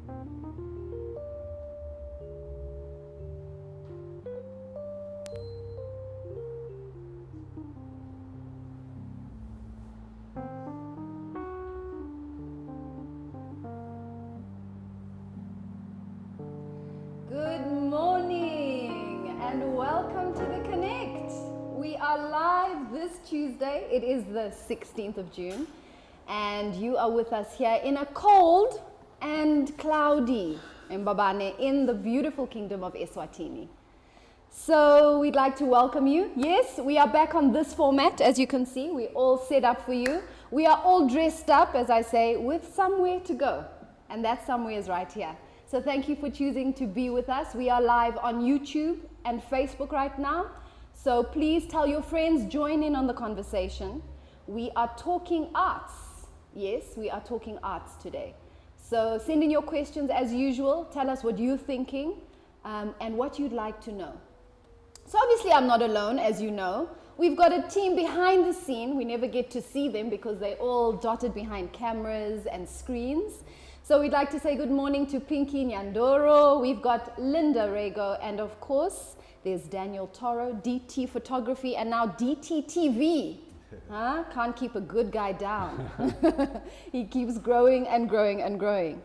Good morning and welcome to the Connect. We are live this Tuesday. It is the 16th of June and you are with us here in a cold and cloudy Mbabane in the beautiful kingdom of Eswatini. So we'd like to welcome you. Yes, we are back on this format. As you can see, we're all set up for you. We are all dressed up, as I say, with somewhere to go. And that somewhere is right here. So thank you for choosing to be with us. We are live on YouTube and Facebook right now. So please tell your friends, join in on the conversation. We are talking arts. Yes, we are talking arts today. So send in your questions as usual. Tell us what you're thinking and what you'd like to know. So obviously I'm not alone, as you know. We've got a team behind the scene. We never get to see them because they're all dotted behind cameras and screens. So we'd like to say good morning to Pinky Nyandoro. We've got Linda Rego, and of course, there's Daniel Toro, DT Photography, and now DT TV. Huh? Can't keep a good guy down. He keeps growing and growing and growing.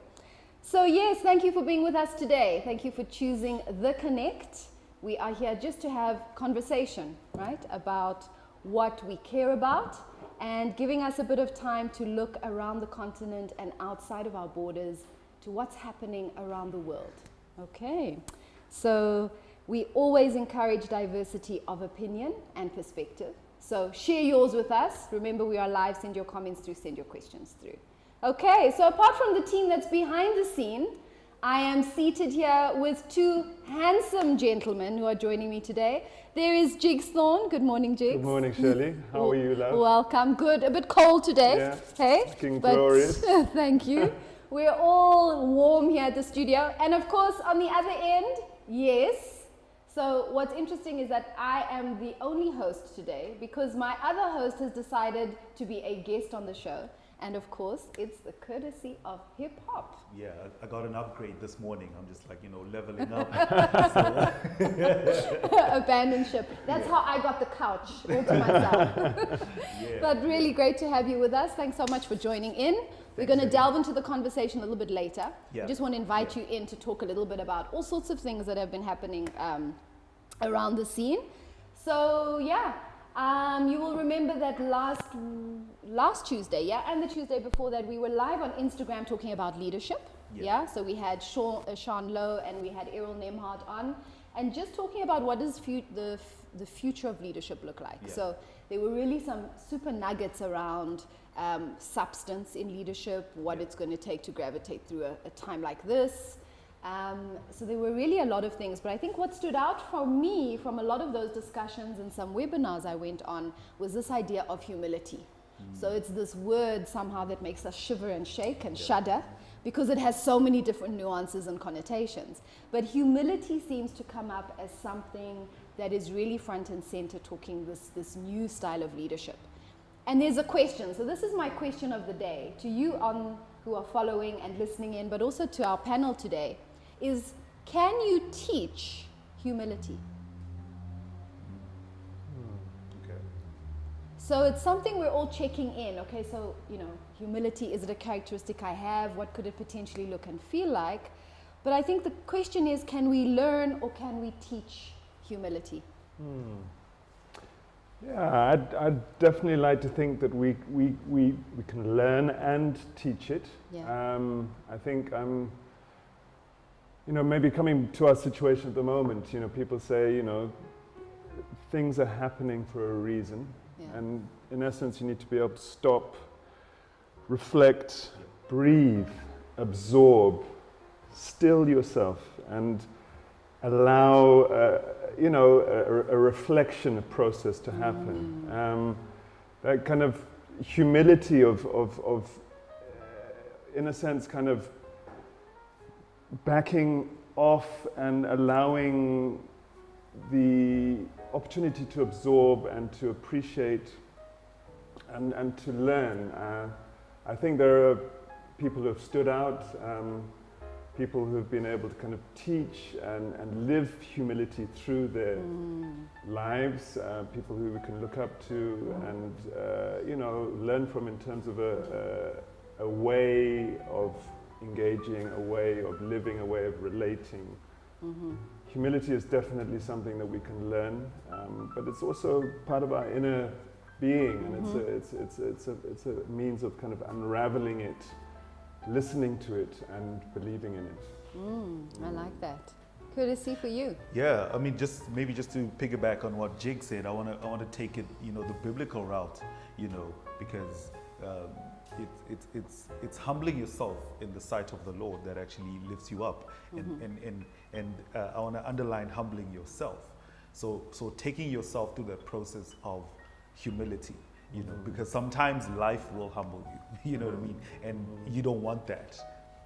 So yes, thank you for being with us today. Thank you for choosing The Connect. We are here just to have conversation, right, about what we care about, and giving us a bit of time to look around the continent and outside of our borders to what's happening around the world. Okay, so we always encourage diversity of opinion and perspective. So share yours with us. Remember, we are live. Send your comments through, send your questions through. Okay, so apart from the team that's behind the scene, I am seated here with two handsome gentlemen who are joining me today. There is Jiggs Thorne. Good morning, Jiggs. Good morning, Shirley. How are you, love? Welcome. Good. A bit cold today. Yeah. Hey? Looking glorious. Thank you. We're all warm here at the studio. And of course, on the other end, yes. So what's interesting is that I am the only host today because my other host has decided to be a guest on the show. And of course, it's the courtesy of hip hop. Yeah, I got an upgrade this morning. I'm just like, leveling up. Abandon ship. That's how I got the couch all to myself. Yeah. But really great to have you with us. Thanks so much for joining in. We're going to delve into the conversation a little bit later. Yeah. We just want to invite you in to talk a little bit about all sorts of things that have been happening around the scene. So yeah. You will remember that last Tuesday, yeah, and the Tuesday before that, we were live on Instagram talking about leadership, yeah. So we had Sean Lowe and we had Errol Nemhart on, and just talking about what does the future of leadership look like. Yeah. So there were really some super nuggets around substance in leadership, what it's going to take to gravitate through a time like this. So there were really a lot of things, but I think what stood out for me from a lot of those discussions and some webinars I went on was this idea of humility. So it's this word somehow that makes us shiver and shake and shudder because it has so many different nuances and connotations. But humility seems to come up as something that is really front and center, talking this new style of leadership. And there's a question. So this is my question of the day to you who are following and listening in, but also to our panel today. Is, can you teach humility? Okay. So it's something we're all checking in. Okay, so, humility, is it a characteristic I have? What could it potentially look and feel like? But I think the question is, can we learn or can we teach humility? Yeah, I'd definitely like to think that we can learn and teach it. Yeah. I think maybe coming to our situation at the moment, people say, things are happening for a reason. Yeah. And in essence, you need to be able to stop, reflect, breathe, absorb, still yourself, and allow, a reflection, a process to happen. That kind of humility of in a sense, kind of backing off and allowing the opportunity to absorb and to appreciate and to learn. I think there are people who have stood out. people who have been able to kind of teach and live humility through their lives, people who we can look up to and you know, learn from in terms of a way of engaging, a way of living, a way of relating. Humility is definitely something that we can learn, but it's also part of our inner being, and it's a means of kind of unraveling it, listening to it, and believing in it. I like that. Courtesy for you. Yeah, I mean, maybe just to piggyback on what Jiggs said, I want to take it, you know, the biblical route, you know, because it's humbling yourself in the sight of the Lord that actually lifts you up, and I want to underline humbling yourself. So taking yourself through that process of humility, you know, because sometimes life will humble you, you know what I mean, and you don't want that.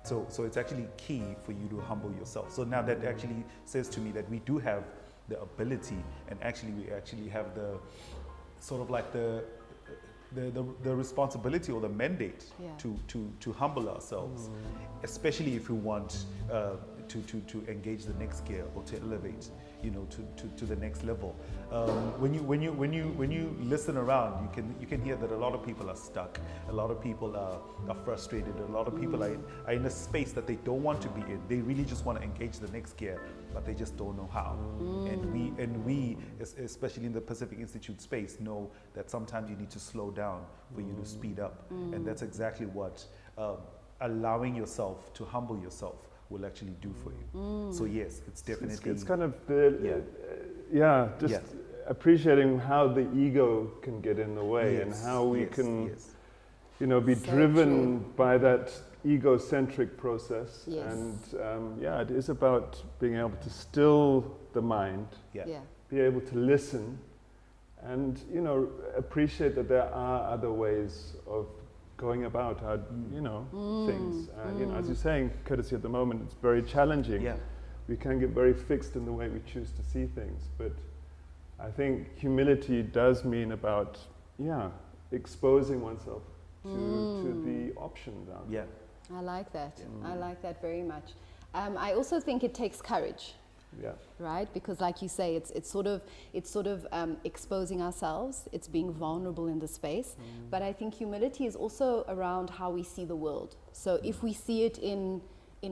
So it's actually key for you to humble yourself. So now that actually says to me that we do have the ability, and actually we actually have the sort of like the responsibility or the mandate to humble ourselves, especially if we want to engage the next gear or to elevate, you know, to the next level. When you listen around, you can hear that a lot of people are stuck, a lot of people are frustrated, a lot of people are in a space that they don't want to be in. They really just want to engage the next gear, but they just don't know how. And we, especially in the Pacific Institute space, know that sometimes you need to slow down for you to speed up, and that's exactly what allowing yourself to humble yourself will actually do for you. So yes, it's definitely it's kind of the appreciating how the ego can get in the way, and how we can you know, be driven by that egocentric process. And it is about being able to still the mind, be able to listen, and you know, appreciate that there are other ways of going about our, you know, things. You know, as you're saying, Courtesy, at the moment, it's very challenging. We can get very fixed in the way we choose to see things, but I think humility does mean about, exposing oneself to the options out there. I like that. I like that very much. I also think it takes courage. Right, because like you say, it's sort of exposing ourselves. It's being vulnerable in the space. But I think humility is also around how we see the world. So if we see it in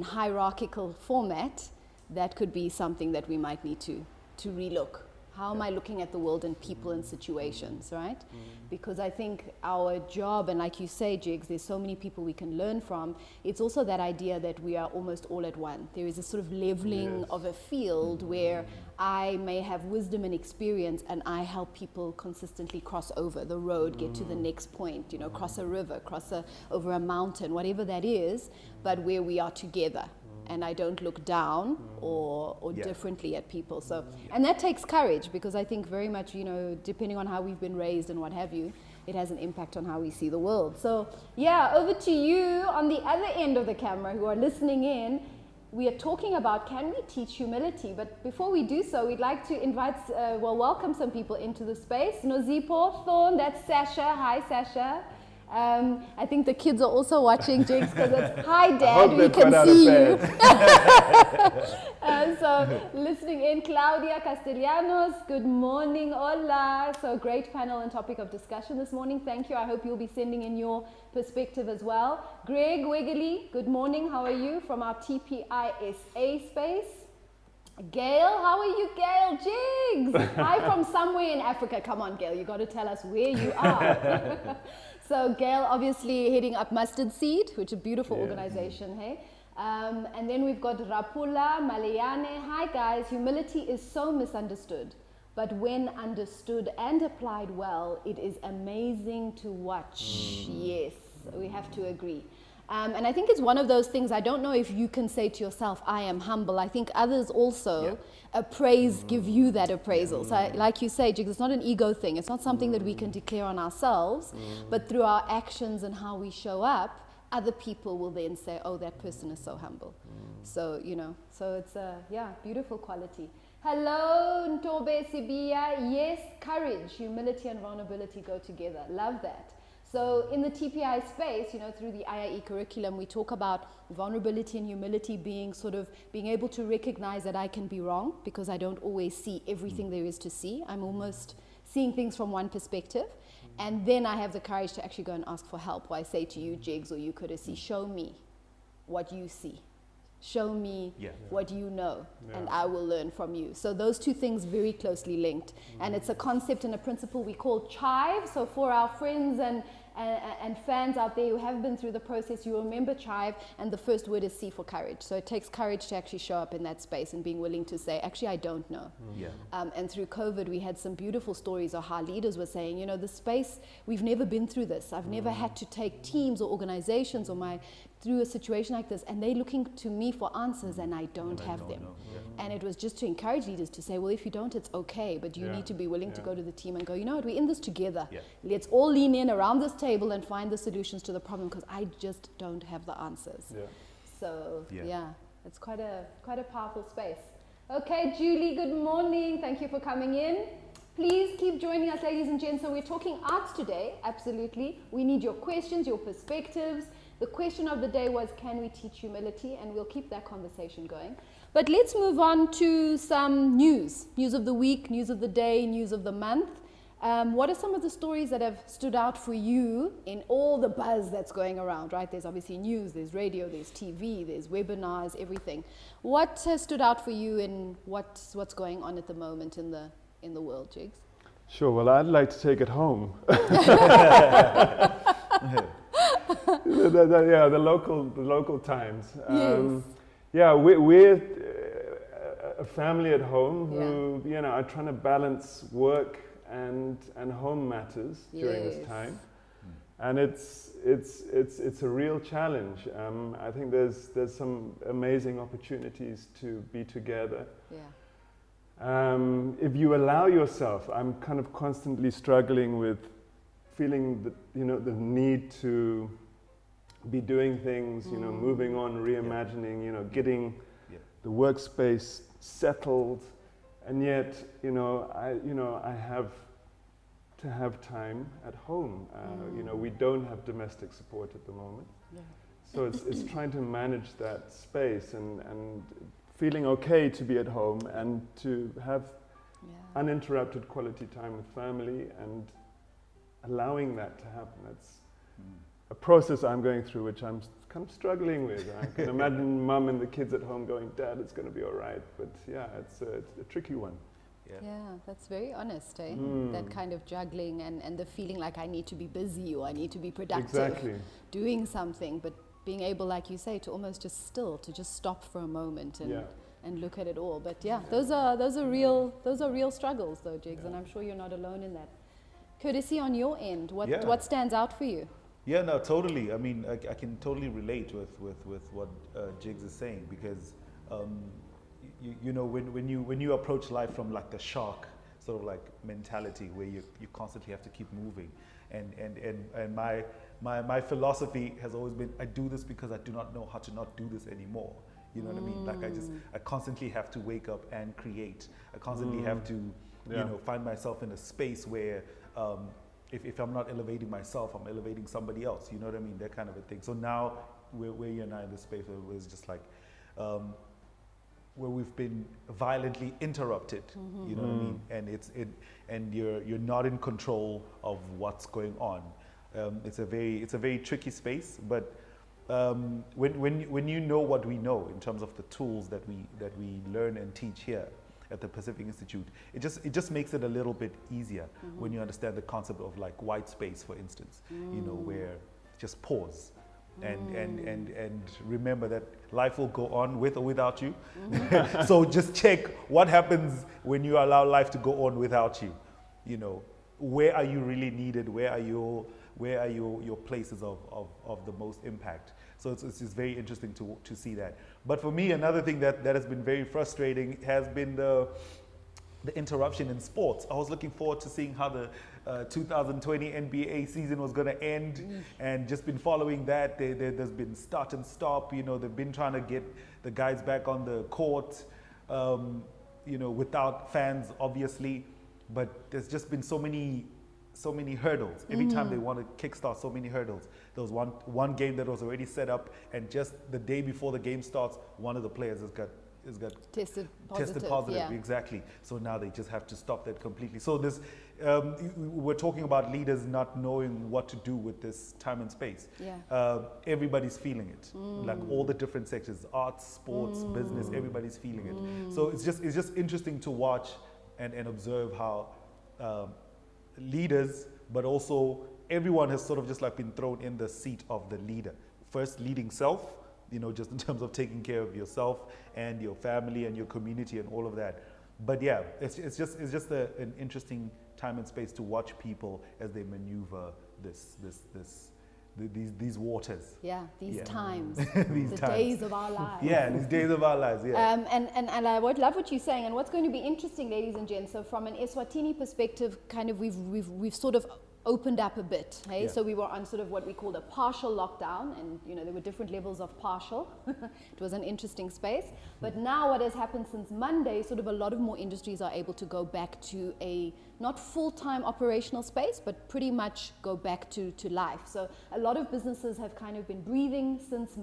hierarchical format, that could be something that we might need to relook. How am I looking at the world and people and situations, right? Because I think our job, and like you say, Jiggs, there's so many people we can learn from. It's also that idea that we are almost all at one. There is a sort of leveling of a field where I may have wisdom and experience, and I help people consistently cross over the road, get to the next point, you know, cross a river, over a mountain, whatever that is, but where we are together. And I don't look down or differently at people. So, and that takes courage, because I think very much, you know, depending on how we've been raised and what have you, it has an impact on how we see the world. So, over to you on the other end of the camera who are listening in. We are talking about, can we teach humility? But before we do so, we'd like to invite, welcome some people into the space. Nozipo, Thorne, that's Sasha. Hi, Sasha. I think the kids are also watching, Jiggs, because it's, hi Dad, we can see you. So listening in, Claudia Castellanos, good morning, hola. So great panel and topic of discussion this morning. Thank you. I hope you'll be sending in your perspective as well. Greg Wiggly, good morning. How are you from our TPISA space? Gail, how are you, Gail? Jiggs, hi from somewhere in Africa. Come on, Gail, you got to tell us where you are. So Gail, obviously heading up Mustard Seed, which is a beautiful organization, hey? And then we've got Rapula Malayane. Hi guys, humility is so misunderstood, but when understood and applied well, it is amazing to watch. Yes, we have to agree. And I think it's one of those things, I don't know if you can say to yourself, I am humble. I think others also give you that appraisal. So like you say, Jiggs, it's not an ego thing. It's not something that we can declare on ourselves, but through our actions and how we show up, other people will then say, oh, that person is so humble. So, you know, so it's a, beautiful quality. Hello, Ntobe Sibia. Yes, courage, humility and vulnerability go together. Love that. So in the TPI space, you know, through the IIE curriculum, we talk about vulnerability and humility being sort of being able to recognize that I can be wrong because I don't always see everything there is to see. I'm almost seeing things from one perspective. And then I have the courage to actually go and ask for help. Or I say to you, Jiggs, or you Courtesy, show me what you see. Show me what you know, and I will learn from you. So those two things very closely linked. And it's a concept and a principle we call chive. So for our friends and fans out there who have been through the process, you remember chive, and the first word is C for courage. So it takes courage to actually show up in that space and being willing to say, actually, I don't know. And through COVID, we had some beautiful stories of how leaders were saying, you know, the space, we've never been through this. I've never had to take teams or organizations or through a situation like this, and they're looking to me for answers, and I don't have them. And it was just to encourage leaders to say, well, if you don't, it's okay, but you need to be willing to go to the team and go, you know what, we're in this together. Let's all lean in around this table and find the solutions to the problem, because I just don't have the answers. So it's quite a powerful space. Okay, Julie, good morning. Thank you for coming in. Please keep joining us, ladies and gents. So we're talking arts today, absolutely. We need your questions, your perspectives. The question of the day was, can we teach humility? And we'll keep that conversation going. But let's move on to some news. News of the week, news of the day, news of the month. What are some of the stories that have stood out for you in all the buzz that's going around, right? There's obviously news, there's radio, there's TV, there's webinars, everything. What has stood out for you in what's going on at the moment in the world, Jiggs? Sure, well, I'd like to take it home. The local times. We're a family at home who, you know, are trying to balance work and home matters during this time, and it's a real challenge. I think there's some amazing opportunities to be together. If you allow yourself, I'm kind of constantly struggling with feeling that, you know, the need to be doing things, you know, moving on, reimagining, you know, getting the workspace settled, and yet, you know, I have to have time at home. You know, we don't have domestic support at the moment, so it's trying to manage that space and feeling okay to be at home and to have uninterrupted quality time with family and allowing that to happen. It's a process I'm going through, which I'm kind of struggling with. I can imagine mum and the kids at home going, Dad, it's going to be all right. But it's a tricky one. That's very honest, eh? That kind of juggling and the feeling like I need to be busy or I need to be productive, doing something, but being able, like you say, to almost just stop for a moment and look at it all. But those are real struggles, though, Jiggs, and I'm sure you're not alone in that. Courtesy, on your end, what stands out for you? Yeah, no, totally. I mean, I can totally relate with what Jiggs is saying, because you know, when you approach life from like the shark sort of like mentality, where you constantly have to keep moving, and my philosophy has always been, I do this because I do not know how to not do this anymore. You know what I mean? Like I constantly have to wake up and create. I constantly have to, you know, find myself in a space where if I'm not elevating myself, I'm elevating somebody else. You know what I mean? That kind of a thing. So now where you and I in this space where it's just like where we've been violently interrupted. You know what I mean? And you're not in control of what's going on. It's a very tricky space, but when you know what we know in terms of the tools that we learn and teach here at the Pacific Institute, it just makes it a little bit easier when you understand the concept of like white space, for instance, you know, where just pause and remember that life will go on with or without you. So just check what happens when you allow life to go on without you. You know, where are you really needed? Where are your places of the most impact? So it's very interesting to see that. But for me, another thing that has been very frustrating has been the interruption in sports. I was looking forward to seeing how the 2020 NBA season was going to end, and just been following that. There's been start and stop. You know, they've been trying to get the guys back on the court, you know, without fans, obviously. But there's just been so many so many hurdles. Every time they want to kickstart so many hurdles. There was one game that was already set up, and just the day before the game starts, one of the players has got tested positive. Yeah. Exactly. So now they just have to stop that completely. So this, we're talking about leaders not knowing what to do with this time and space. Yeah. Everybody's feeling it. Like all the different sectors, arts, sports, business, everybody's feeling it. So it's just interesting to watch and observe how leaders, but also everyone has sort of just like been thrown in the seat of the leader. First, leading self, you know, just in terms of taking care of yourself and your family and your community and all of that. But yeah, it's just an interesting time and space to watch people as they maneuver these waters. Yeah, these times, these the times. Days of our lives. Yeah, these days of our lives. Yeah. And I would love what you're saying. And what's going to be interesting, ladies and gents. So from an Eswatini perspective, kind of we've sort of opened up a bit, hey? Yeah. So we were on sort of what we called a partial lockdown, and you know there were different levels of partial. It was an interesting space. But now what has happened since Monday, sort of a lot of more industries are able to go back to a not full-time operational space, but pretty much go back to life. So a lot of businesses have kind of been breathing since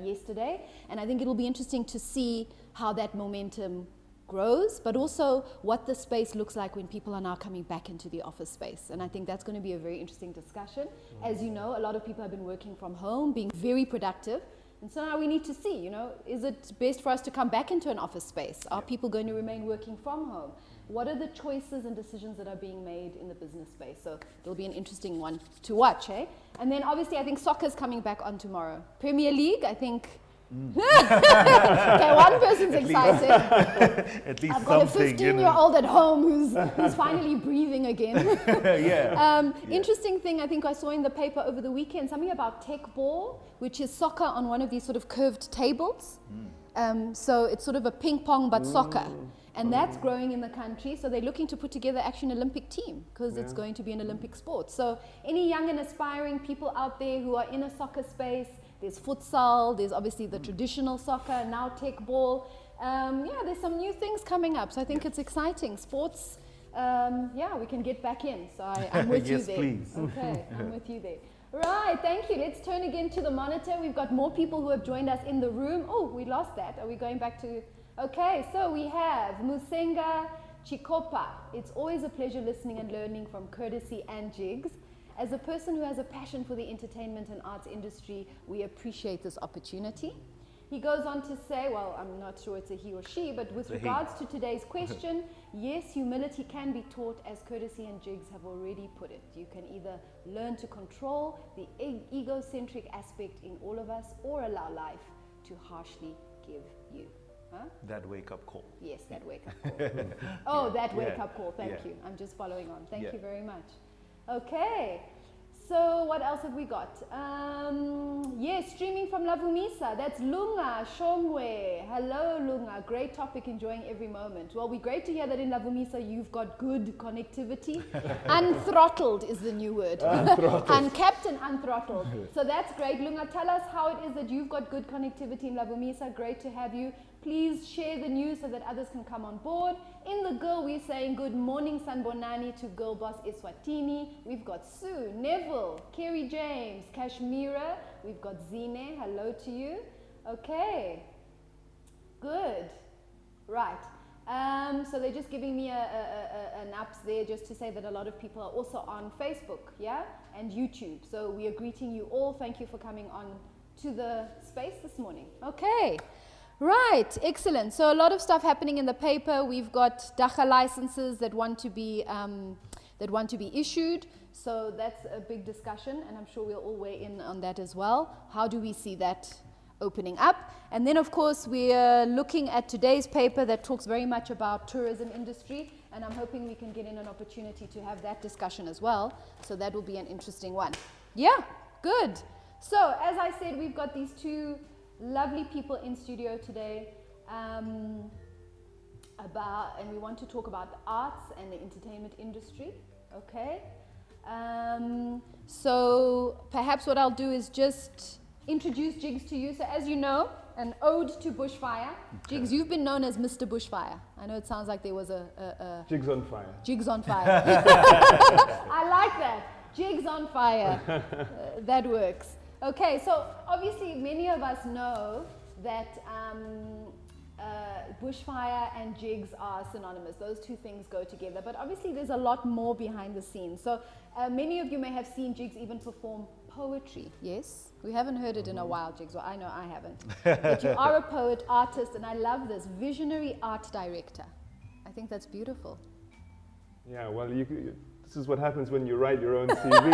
yesterday, and I think it'll be interesting to see how that momentum grows, but also what the space looks like when people are now coming back into the office space. And I think that's going to be a very interesting discussion. As you know, a lot of people have been working from home, being very productive. And so now we need to see, you know, is it best for us to come back into an office space? Are people going to remain working from home? What are the choices and decisions that are being made in the business space? So it'll be an interesting one to watch, eh? And then obviously I think soccer's coming back on tomorrow. Premier League, I think. Okay, one person's excited. At least I've got a something, 15-year-old at home who's finally breathing again. Yeah. Interesting thing I think I saw in the paper over the weekend, something about tech ball, which is soccer on one of these sort of curved tables. So it's sort of a ping pong but soccer. And that's growing in the country. So they're looking to put together actually an Olympic team because it's going to be an Olympic sport. So any young and aspiring people out there who are in a soccer space, there's futsal, there's obviously the traditional soccer, now tech ball. Yeah, there's some new things coming up. So I think it's exciting. Sports, yeah, we can get back in. So I'm with you there. Yes, please. Okay, I'm with you there. Right, thank you. Let's turn again to the monitor. We've got more people who have joined us in the room. Oh, we lost that. Are we going back to... Okay, so we have Musenga Chikopa. It's always a pleasure listening and learning from Courtesy and Jiggs. As a person who has a passion for the entertainment and arts industry, we appreciate this opportunity. He goes on to say, well, I'm not sure it's a he or she, but with regards to today's question, yes, humility can be taught, as Courtesy and Jiggs have already put it. You can either learn to control the egocentric aspect in all of us or allow life to harshly give you. Huh? That wake-up call. Yes, that wake-up call. Oh, that wake-up call. Thank you. I'm just following on. Thank you very much. Okay. So what else have we got? Yes, streaming from Lavumisa. That's Lunga Shongwe. Hello, Lunga. Great topic, enjoying every moment. Well, we're great to hear that in Lavumisa you've got good connectivity. Unthrottled is the new word. Uncapped and unthrottled. So that's great. Lunga, tell us how it is that you've got good connectivity in Lavumisa. Great to have you. Please share the news so that others can come on board. In the girl, we're saying good morning, Sanbonani, to Girl Boss Eswatini. We've got Sue, Neville, Kerry James, Kashmira. We've got Zine. Hello to you. Okay. Good. Right. So they're just giving me an ups there just to say that a lot of people are also on Facebook, yeah, and YouTube. So we are greeting you all. Thank you for coming on to the space this morning. Okay. Right, excellent. So a lot of stuff happening in the paper. We've got dacha licenses that want to be issued. So that's a big discussion, and I'm sure we'll all weigh in on that as well. How do we see that opening up? And then, of course, we're looking at today's paper that talks very much about tourism industry, and I'm hoping we can get in an opportunity to have that discussion as well. So that will be an interesting one. Yeah, good. So as I said, we've got these two lovely people in studio today and we want to talk about the arts and the entertainment industry. Okay, so perhaps what I'll do is just introduce Jiggs to you. So as you know, an ode to bushfire. Jiggs, you've been known as Mr. Bushfire. I know it sounds like there was a Jiggs on fire. Jiggs on fire. I like that. Jiggs on fire. That works. Okay, so obviously many of us know that bushfire and Jiggs are synonymous. Those two things go together. But obviously there's a lot more behind the scenes. So many of you may have seen Jiggs even perform poetry. Yes? We haven't heard it in a while, Jiggs. Well, I know I haven't. But you are a poet, artist, and I love this. Visionary art director. I think that's beautiful. Yeah, well, this is what happens when you write your own CV.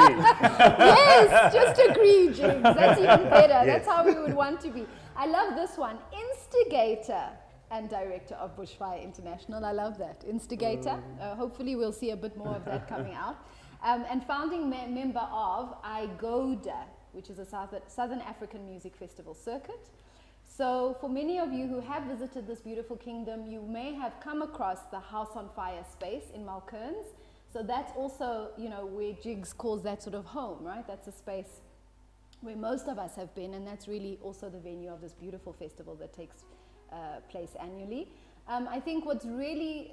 Yes, just agree, Jiggs. That's even better. Yes. That's how we would want to be. I love this one. Instigator and director of Bushfire International. I love that. Instigator. Hopefully we'll see a bit more of that coming out. And founding member of IGODA, which is a Southern African Music Festival circuit. So for many of you who have visited this beautiful kingdom, you may have come across the House on Fire space in Malkerns. So that's also, you know, where Jiggs calls that sort of home, right? That's a space where most of us have been, and that's really also the venue of this beautiful festival that takes place annually. I think what's really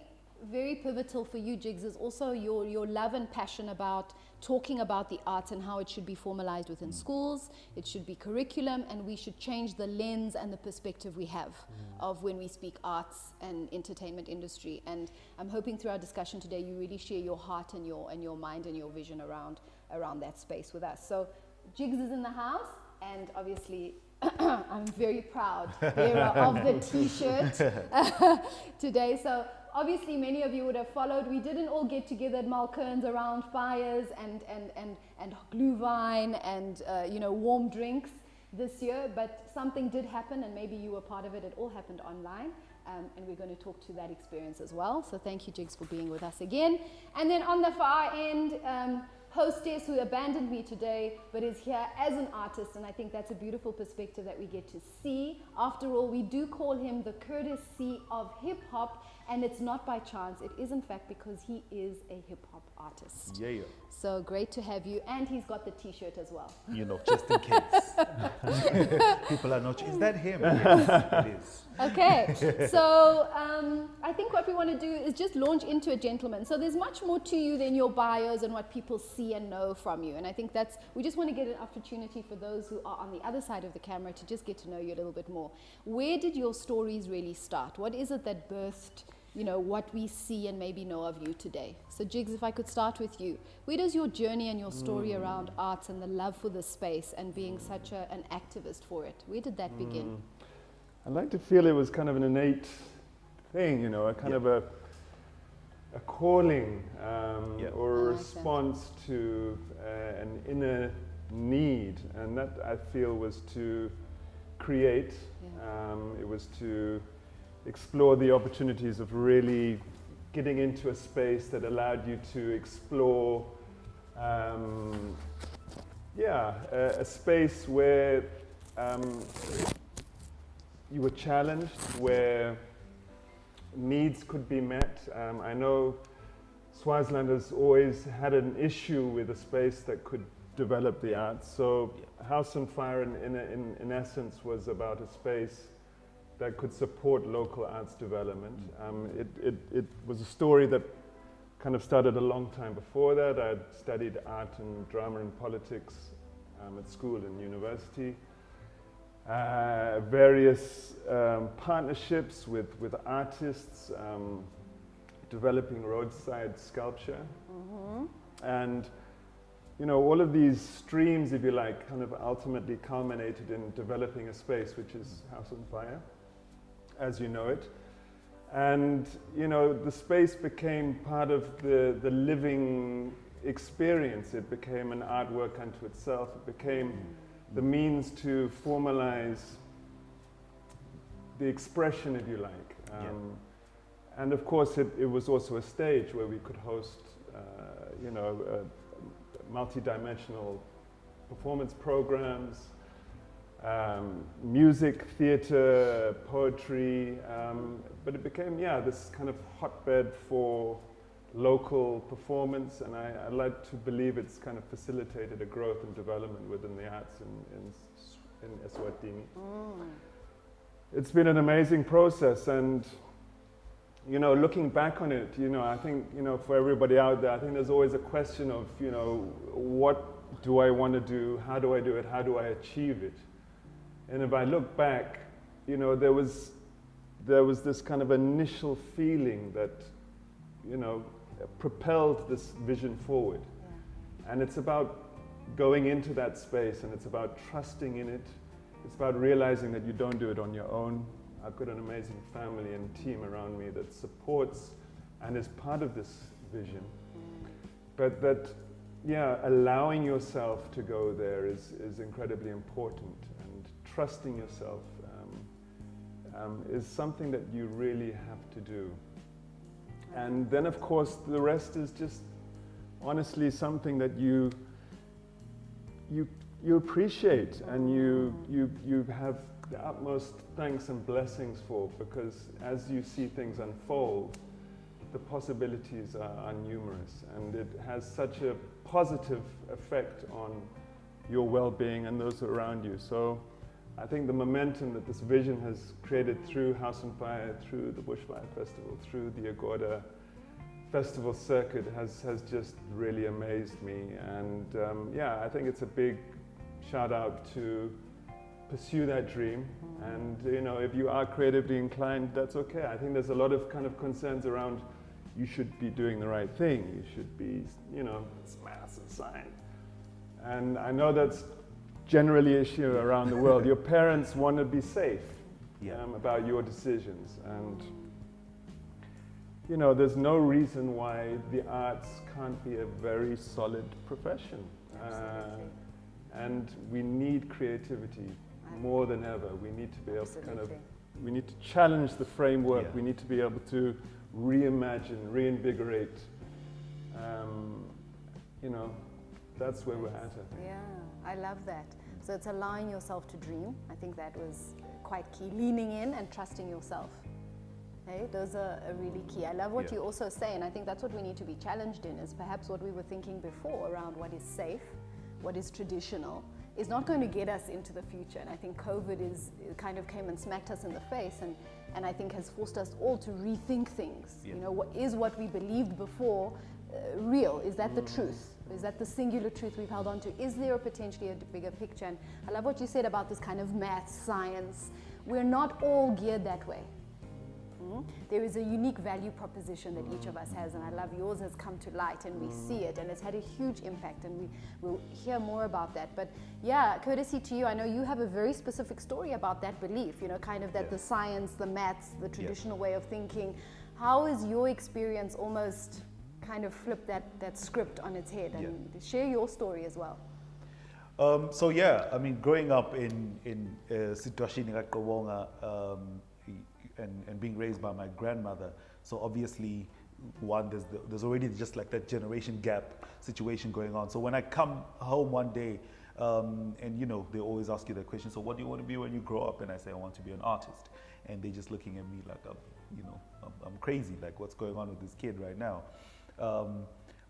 very pivotal for you, Jiggs, is also your love and passion about talking about the arts and how it should be formalized within schools, it should be curriculum, and we should change the lens and the perspective we have of when we speak arts and entertainment industry. And I'm hoping through our discussion today you really share your heart and your mind and your vision around that space with us. So Jiggs is in the house, and obviously I'm very proud bearer of the t-shirt today. So obviously many of you would have followed. We didn't all get together at Malkerns around fires and glühwein and you know, warm drinks this year, but something did happen, and maybe you were part of it. It all happened online, and we're going to talk to that experience as well. So thank you, Jiggs, for being with us again. And then on the far end, hostess who abandoned me today but is here as an artist, and I think that's a beautiful perspective that we get to see. After all, we do call him the courtesy of hip-hop, and it's not by chance. It is in fact because he is a hip-hop artist. Yeah. So great to have you, and he's got the t-shirt as well. You know, just in case. People are not, is that him? Yes, it is. Okay, so I think what we want to do is just launch into a gentleman. So there's much more to you than your bios and what people see and know from you. And I think we just want to get an opportunity for those who are on the other side of the camera to just get to know you a little bit more. Where did your stories really start? What is it that birthed, you know, what we see and maybe know of you today? So Jiggs, if I could start with you, where does your journey and your story around arts and the love for this space and being such an activist for it, where did that begin? I like to feel it was kind of an innate thing, you know, a kind of a calling or a response to an inner need, and that I feel was to create. It was to explore the opportunities of really getting into a space that allowed you to explore a space where you were challenged, where needs could be met. I know Swaziland has always had an issue with a space that could develop the arts. So House on Fire in essence was about a space that could support local arts development. It was a story that kind of started a long time before that. I'd studied art and drama and politics at school and university. Various partnerships with artists, developing roadside sculpture. And you know, all of these streams, if you like, kind of ultimately culminated in developing a space which is House on Fire, as you know it. And you know, the space became part of the living experience. It became an artwork unto itself. It became the means to formalize the expression, if you like. And of course, it was also a stage where we could host, you know, multi-dimensional performance programs, music, theater, poetry, but it became, this kind of hotbed for local performance, and I like to believe it's kind of facilitated a growth and development within the arts in Eswatini. it's been an amazing process, and you know, looking back on it, you know, I think, you know, for everybody out there, I think there's always a question of, you know, what do I want to do? How do I do it? How do I achieve it? And if I look back, you know, there was this kind of initial feeling that, you know, propelled this vision forward. Yeah. And it's about going into that space, and it's about trusting in it. It's about realizing that you don't do it on your own. I've got an amazing family and team around me that supports and is part of this vision. But that, yeah, allowing yourself to go there is incredibly important, and trusting yourself is something that you really have to do. And then, of course, the rest is just honestly something that you appreciate, and you have the utmost thanks and blessings for, because as you see things unfold, the possibilities are numerous, and it has such a positive effect on your well-being and those around you. So I think the momentum that this vision has created through House on Fire, through the Bushfire Festival, through the Agoda Festival circuit has just really amazed me. And yeah, I think it's a big shout out to pursue that dream. And you know, if you are creatively inclined, that's okay. I think there's a lot of kind of concerns around you should be doing the right thing. You should be, you know, it's maths and science. And I know that's generally an issue around the world. Your parents want to be safe about your decisions. And you know, there's no reason why the arts can't be a very solid profession. And we need creativity more than ever. We need to be able to kind of, we need to challenge the framework. We need to be able to reimagine, reinvigorate. You know, that's where we're at, I think. Yeah, I love that. So it's allowing yourself to dream. I think that was quite key. Leaning in and trusting yourself. Hey, those are really key. I love what you also say, and I think that's what we need to be challenged in, is perhaps what we were thinking before around what is safe, what is traditional, is not going to get us into the future. And I think COVID kind of came and smacked us in the face, and I think has forced us all to rethink things. You know, what we believed before real? Is that the truth? Is that the singular truth we've held on to? Is there potentially a bigger picture? And I love what you said about this kind of math, science. We're not all geared that way. There is a unique value proposition that each of us has, and I love yours has come to light, and we see it, and it's had a huge impact, and we'll hear more about that. But yeah, courtesy to you, I know you have a very specific story about that belief, you know, kind of that the science, the maths, the traditional way of thinking. How is your experience almost kind of flipped that script on its head? And share your story as well. So yeah, I mean, growing up in situation like Kawonga, and being raised by my grandmother, so obviously there's already just like that generation gap situation going on. So when I come home one day, and you know, they always ask you the question, so what do you want to be when you grow up? And I say, I want to be an artist. And they're just looking at me like, I'm crazy, like what's going on with this kid right now?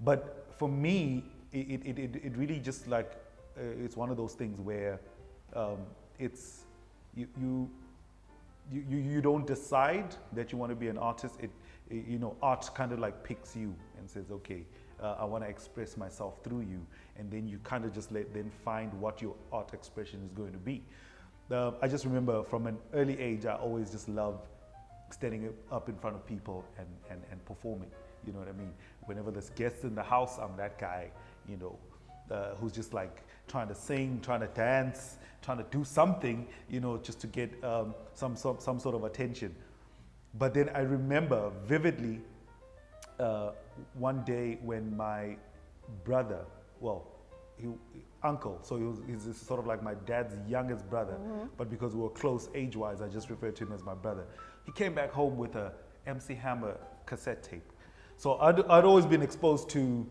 But for me, it really just like, it's one of those things where it's, you don't decide that you want to be an artist. You know, art kind of like picks you and says, okay, I want to express myself through you. And then you kind of just then find what your art expression is going to be. I just remember from an early age, I always just loved standing up in front of people and performing. You know what I mean? Whenever there's guests in the house, I'm that guy, you know, who's just like trying to sing, trying to dance, trying to do something, you know, just to get some sort of attention. But then I remember vividly one day when my brother, uncle, so he's sort of like my dad's youngest brother, but because we were close age-wise, I just referred to him as my brother. He came back home with a MC Hammer cassette tape. So I'd always been exposed to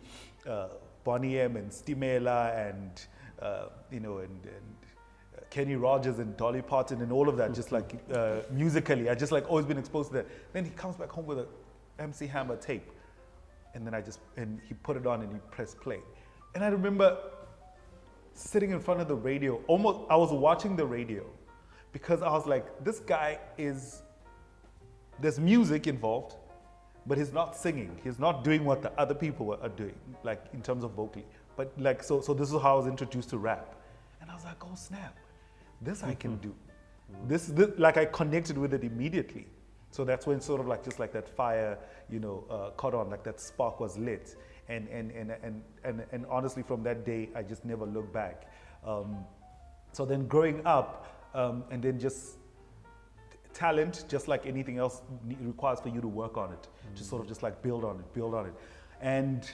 Bonnie M and Stimela and you know, and Kenny Rogers and Dolly Parton and all of that, just like musically, I just like always been exposed to that. Then he comes back home with a MC Hammer tape, and then and he put it on and he pressed play. And I remember sitting in front of the radio, I was watching the radio, because I was like, this guy is, there's music involved, but he's not singing. He's not doing what the other people are doing, like in terms of vocally. But like, so this is how I was introduced to rap. And I was like, oh snap, this I can do. This, like I connected with it immediately. So that's when sort of like, just like that fire, you know, caught on, like that spark was lit. And honestly, from that day, I just never looked back. So then growing up, and then just talent, just like anything else, requires for you to work on it, to sort of just like build on it. And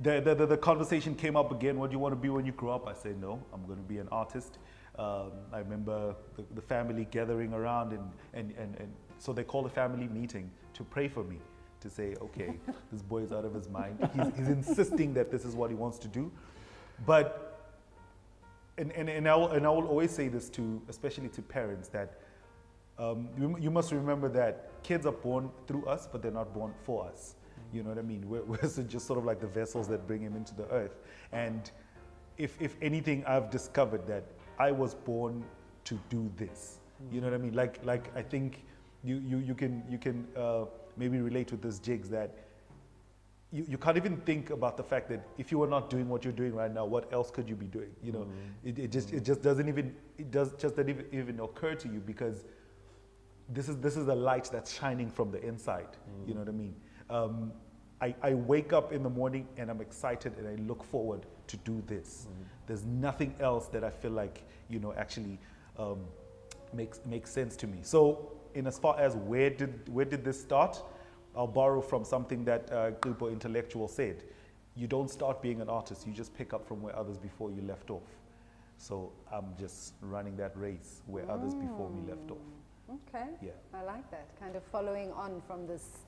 the conversation came up again, what do you want to be when you grow up? I said, no, I'm going to be an artist. I remember the family gathering around, and so they called a family meeting to pray for me, to say, okay, this boy is out of his mind. He's insisting that this is what he wants to do. But, and I will always say this to, especially to parents, that you must remember that kids are born through us, but they're not born for us. You know what I mean? We're just sort of like the vessels that bring him into the earth. And if anything, I've discovered that I was born to do this. You know what I mean? Like I think you can maybe relate with this, Jiggs, that you can't even think about the fact that if you were not doing what you're doing right now, what else could you be doing? You know, it just doesn't even occur to you, because this is the light that's shining from the inside. You know what I mean? I wake up in the morning and I'm excited and I look forward to do this. There's nothing else that I feel like, you know, actually makes sense to me. So in as far as where did this start, I'll borrow from something that Glupo Intellectual said. You don't start being an artist, you just pick up from where others before you left off. So I'm just running that race where others before me left off. Okay. Yeah. I like that. Kind of following on from this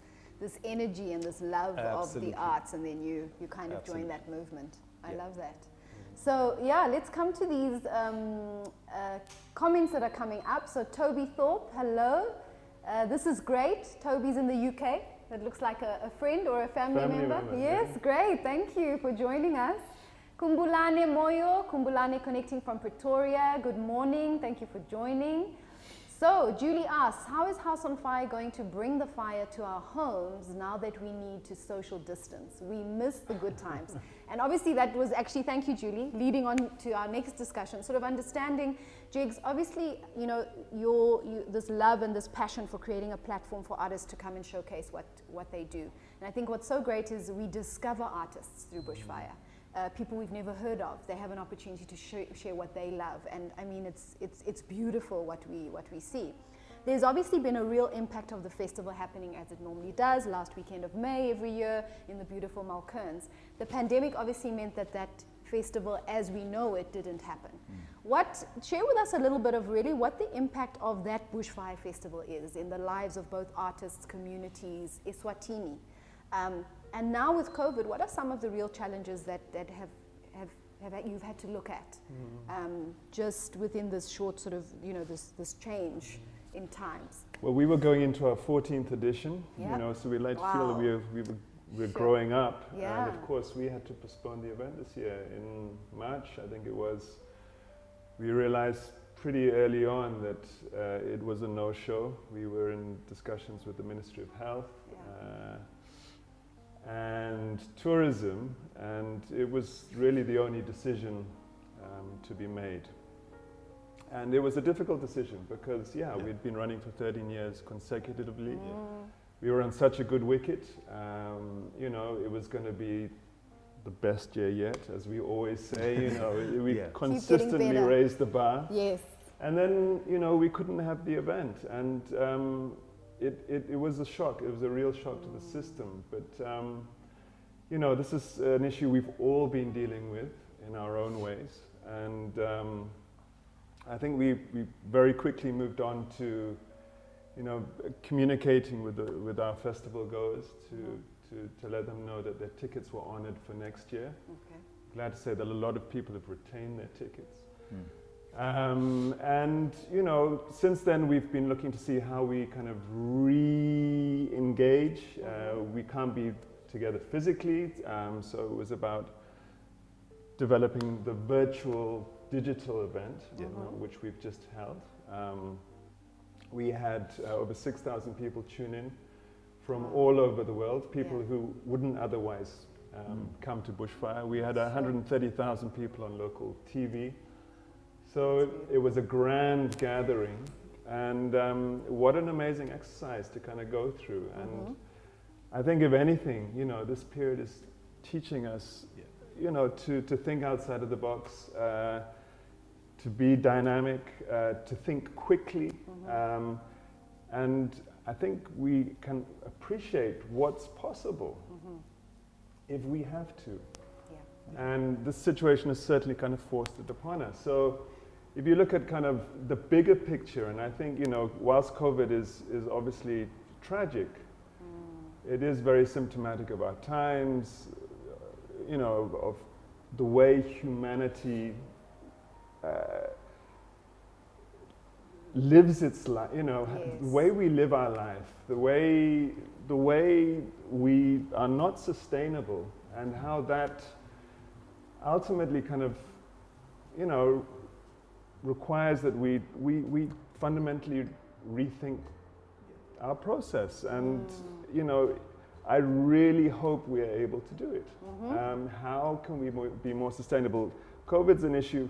energy and this love of the arts, and then you kind of join that movement. I love that. So yeah, let's come to these comments that are coming up. So Toby Thorpe, hello. This is great. Toby's in the UK. That looks like a friend or a family member. Yes, great. Thank you for joining us. Kumbulane Moyo, Kumbulane connecting from Pretoria. Good morning. Thank you for joining. So Julie asks, how is House on Fire going to bring the fire to our homes now that we need to social distance? We miss the good times. And obviously that was actually, thank you Julie, leading on to our next discussion, sort of understanding, Jiggs, obviously, you know, this love and this passion for creating a platform for artists to come and showcase what they do. And I think what's so great is we discover artists through Bushfire. People we've never heard of, they have an opportunity to share what they love, and I mean it's beautiful what we see. There's obviously been a real impact of the festival happening as it normally does, last weekend of May every year in the beautiful Malkerns. The pandemic obviously meant that festival as we know it didn't happen. Share with us a little bit of really what the impact of that Bushfire festival is in the lives of both artists, communities, Eswatini. And now with COVID, what are some of the real challenges that you've had to look at just within this short sort of, you know, this change in times? Well, we were going into our 14th edition, you know, so we like to feel that we were growing up. And of course, we had to postpone the event this year in March, I think it was. We realized pretty early on that it was a no-show. We were in discussions with the Ministry of Health. And tourism, and it was really the only decision to be made. And it was a difficult decision because, we'd been running for 13 years consecutively. We were on such a good wicket. You know, it was going to be the best year yet, as we always say. You know, we consistently raised the bar. Yes. And then, you know, we couldn't have the event, and it was a shock. It was a real shock to the system. But, you know, this is an issue we've all been dealing with in our own ways. And I think we very quickly moved on to, you know, communicating with our festival goers to let them know that their tickets were honored for next year. Okay. Glad to say that a lot of people have retained their tickets. And, you know, since then we've been looking to see how we kind of re-engage. We can't be together physically, so it was about developing the virtual digital event, which we've just held. We had over 6,000 people tune in from all over the world, people who wouldn't otherwise come to bushfire. We had 130,000 people on local TV. So it was a grand gathering, and what an amazing exercise to kind of go through. And I think if anything, you know, this period is teaching us, you know, to think outside of the box, to be dynamic, to think quickly, and I think we can appreciate what's possible if we have to. And this situation has certainly kind of forced it upon us. So if you look at kind of the bigger picture, and I think, you know, whilst COVID is obviously tragic, it is very symptomatic of our times, you know, of the way humanity lives its life, you know, the way we live our life, the way we are not sustainable, and how that ultimately kind of, you know, requires that we fundamentally rethink our process. And you know, I really hope we are able to do it. How can we be more sustainable? COVID's an issue.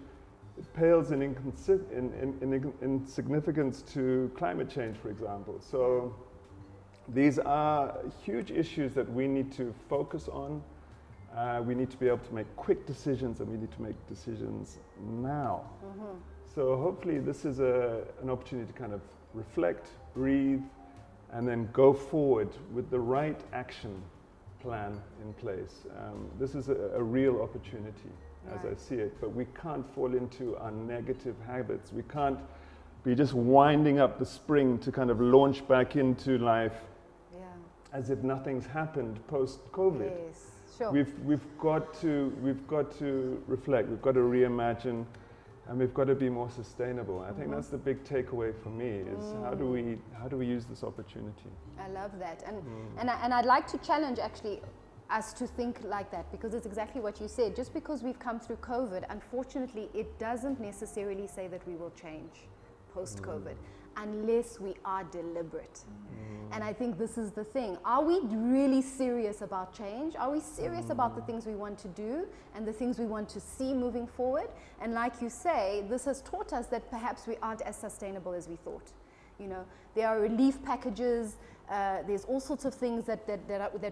It pales in insignificance to climate change, for example. So these are huge issues that we need to focus on. We need to be able to make quick decisions, and we need to make decisions now. So hopefully this is an opportunity to kind of reflect, breathe, and then go forward with the right action plan in place. This is a real opportunity, as I see it, but we can't fall into our negative habits. We can't be just winding up the spring to kind of launch back into life as if nothing's happened post-COVID. We've got to reflect. We've got to reimagine, and we've got to be more sustainable. I think that's the big takeaway for me: is how do we use this opportunity? I love that, and I'd like to challenge actually us to think like that, because it's exactly what you said. Just because we've come through COVID, unfortunately, it doesn't necessarily say that we will change post-COVID unless we are deliberate. And I think this is the thing. Are we really serious about change? Are we serious about the things we want to do and the things we want to see moving forward? And like you say, this has taught us that perhaps we aren't as sustainable as we thought. You know, there are relief packages. There's all sorts of things that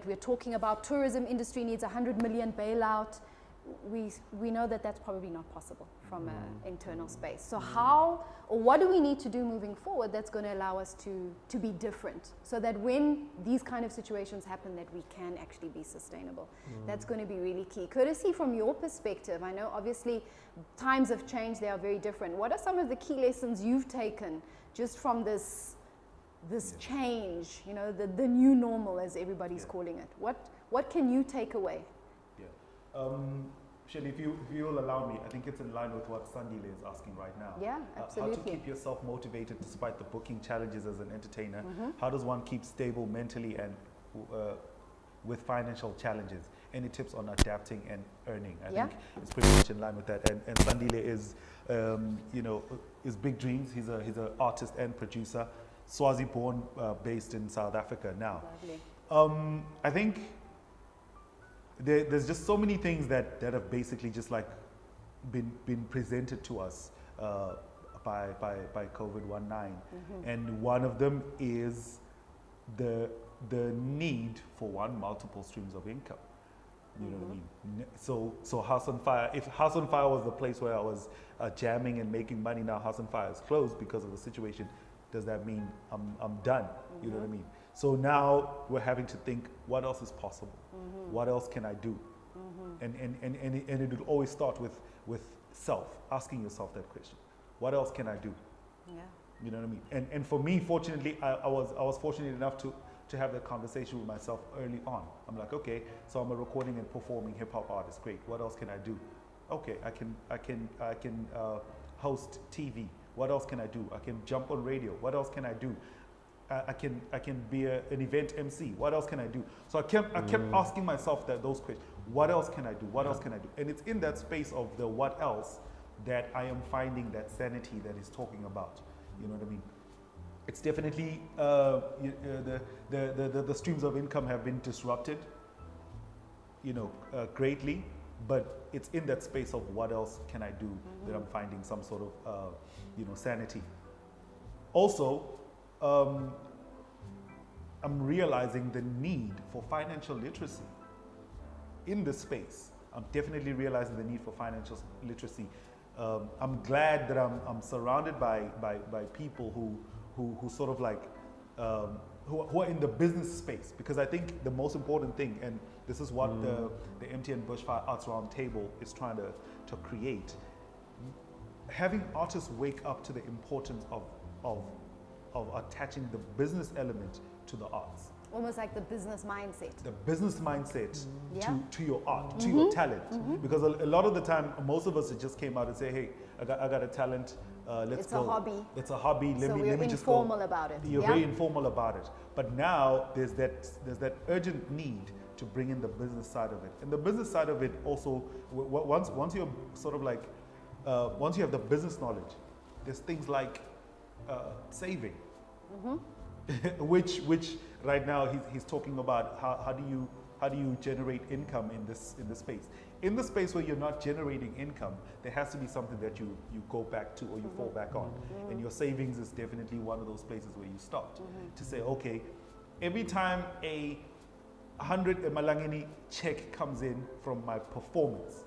we're talking about. Tourism industry needs 100 million bailout. We know that that's probably not possible from an internal space. So how, or what do we need to do moving forward that's going to allow us to be different, so that when these kind of situations happen, that we can actually be sustainable? That's going to be really key. Courtesy, from your perspective, I know obviously times have changed, they are very different. What are some of the key lessons you've taken just from this change, you know, the new normal, as everybody's calling it? What can you take away? Shelley, if you will allow me, I think it's in line with what Sandile is asking right now. Yeah, absolutely. How to keep yourself motivated despite the booking challenges as an entertainer. How does one keep stable mentally and with financial challenges? Any tips on adapting and earning? I think it's pretty much in line with that. And Sandile is, you know, is big dreams. He's an artist and producer, Swazi born, based in South Africa now. Lovely. I think there's just so many things that have basically just like been presented to us by COVID-19, and one of them is the need for multiple streams of income. You know what I mean? So House on Fire. If House on Fire was the place where I was jamming and making money, now House on Fire is closed because of the situation. Does that mean I'm done? You know what I mean? So now we're having to think, what else is possible? What else can I do? And it will always start with self, asking yourself that question. What else can I do? You know what I mean? And for me, fortunately, I was fortunate enough to have that conversation with myself early on. I'm like, okay, so I'm a recording and performing hip hop artist. Great. What else can I do? Okay, I can host TV. What else can I do? I can jump on radio. What else can I do? I can be an event MC. What else can I do? So I kept asking myself those questions. What else can I do? What else can I do? And it's in that space of the what else that I am finding that sanity that he's talking about. You know what I mean? It's definitely the streams of income have been disrupted, greatly, but it's in that space of what else can I do that I'm finding some sort of sanity. Also, I'm realizing the need for financial literacy in this space. I'm definitely realizing the need for financial literacy. I'm glad that I'm surrounded by people who sort of like who are in the business space, because I think the most important thing, and this is what the MTN Bushfire Arts Roundtable is trying to create, having artists wake up to the importance of attaching the business element to the arts. Almost like the business mindset. The business mindset to your art, to your talent. Because a lot of the time, most of us just came out and say, hey, I got a talent, let's it's go. A hobby. It's a hobby, let me just go. You're informal about it. You're very informal about it. But now there's that urgent need to bring in the business side of it. And the business side of it also, once you're sort of like, once you have the business knowledge, there's things like saving. which right now he's talking about how do you generate income in this space. In the space where you're not generating income, there has to be something that you go back to or you fall back on. And your savings is definitely one of those places where you start to say, okay, every time a 100 emalangeni check comes in from my performance,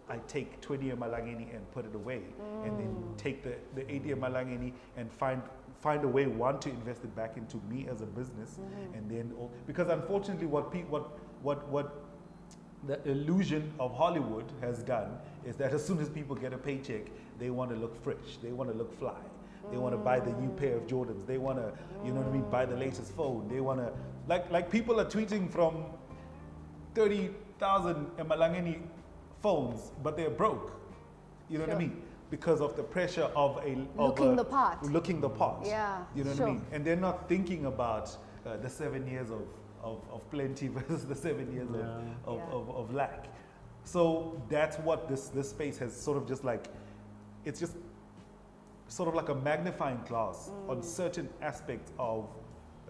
I take 20 emalangeni and put it away, and then take the 80 emalangeni and find a way, one, to invest it back into me as a business, and then because unfortunately what the illusion of Hollywood has done is that as soon as people get a paycheck, they want to look fresh, they want to look fly, they want to buy the new pair of Jordans, they want to, buy the latest phone, they want to, like people are tweeting from 30,000 emalangeni phones, but they're broke. You know what I mean? Because of the pressure of looking the part. Looking the part. Yeah. You know what I mean? And they're not thinking about the 7 years of plenty versus the 7 years of lack. So that's what this space has sort of just like, it's just sort of like a magnifying glass on certain aspects of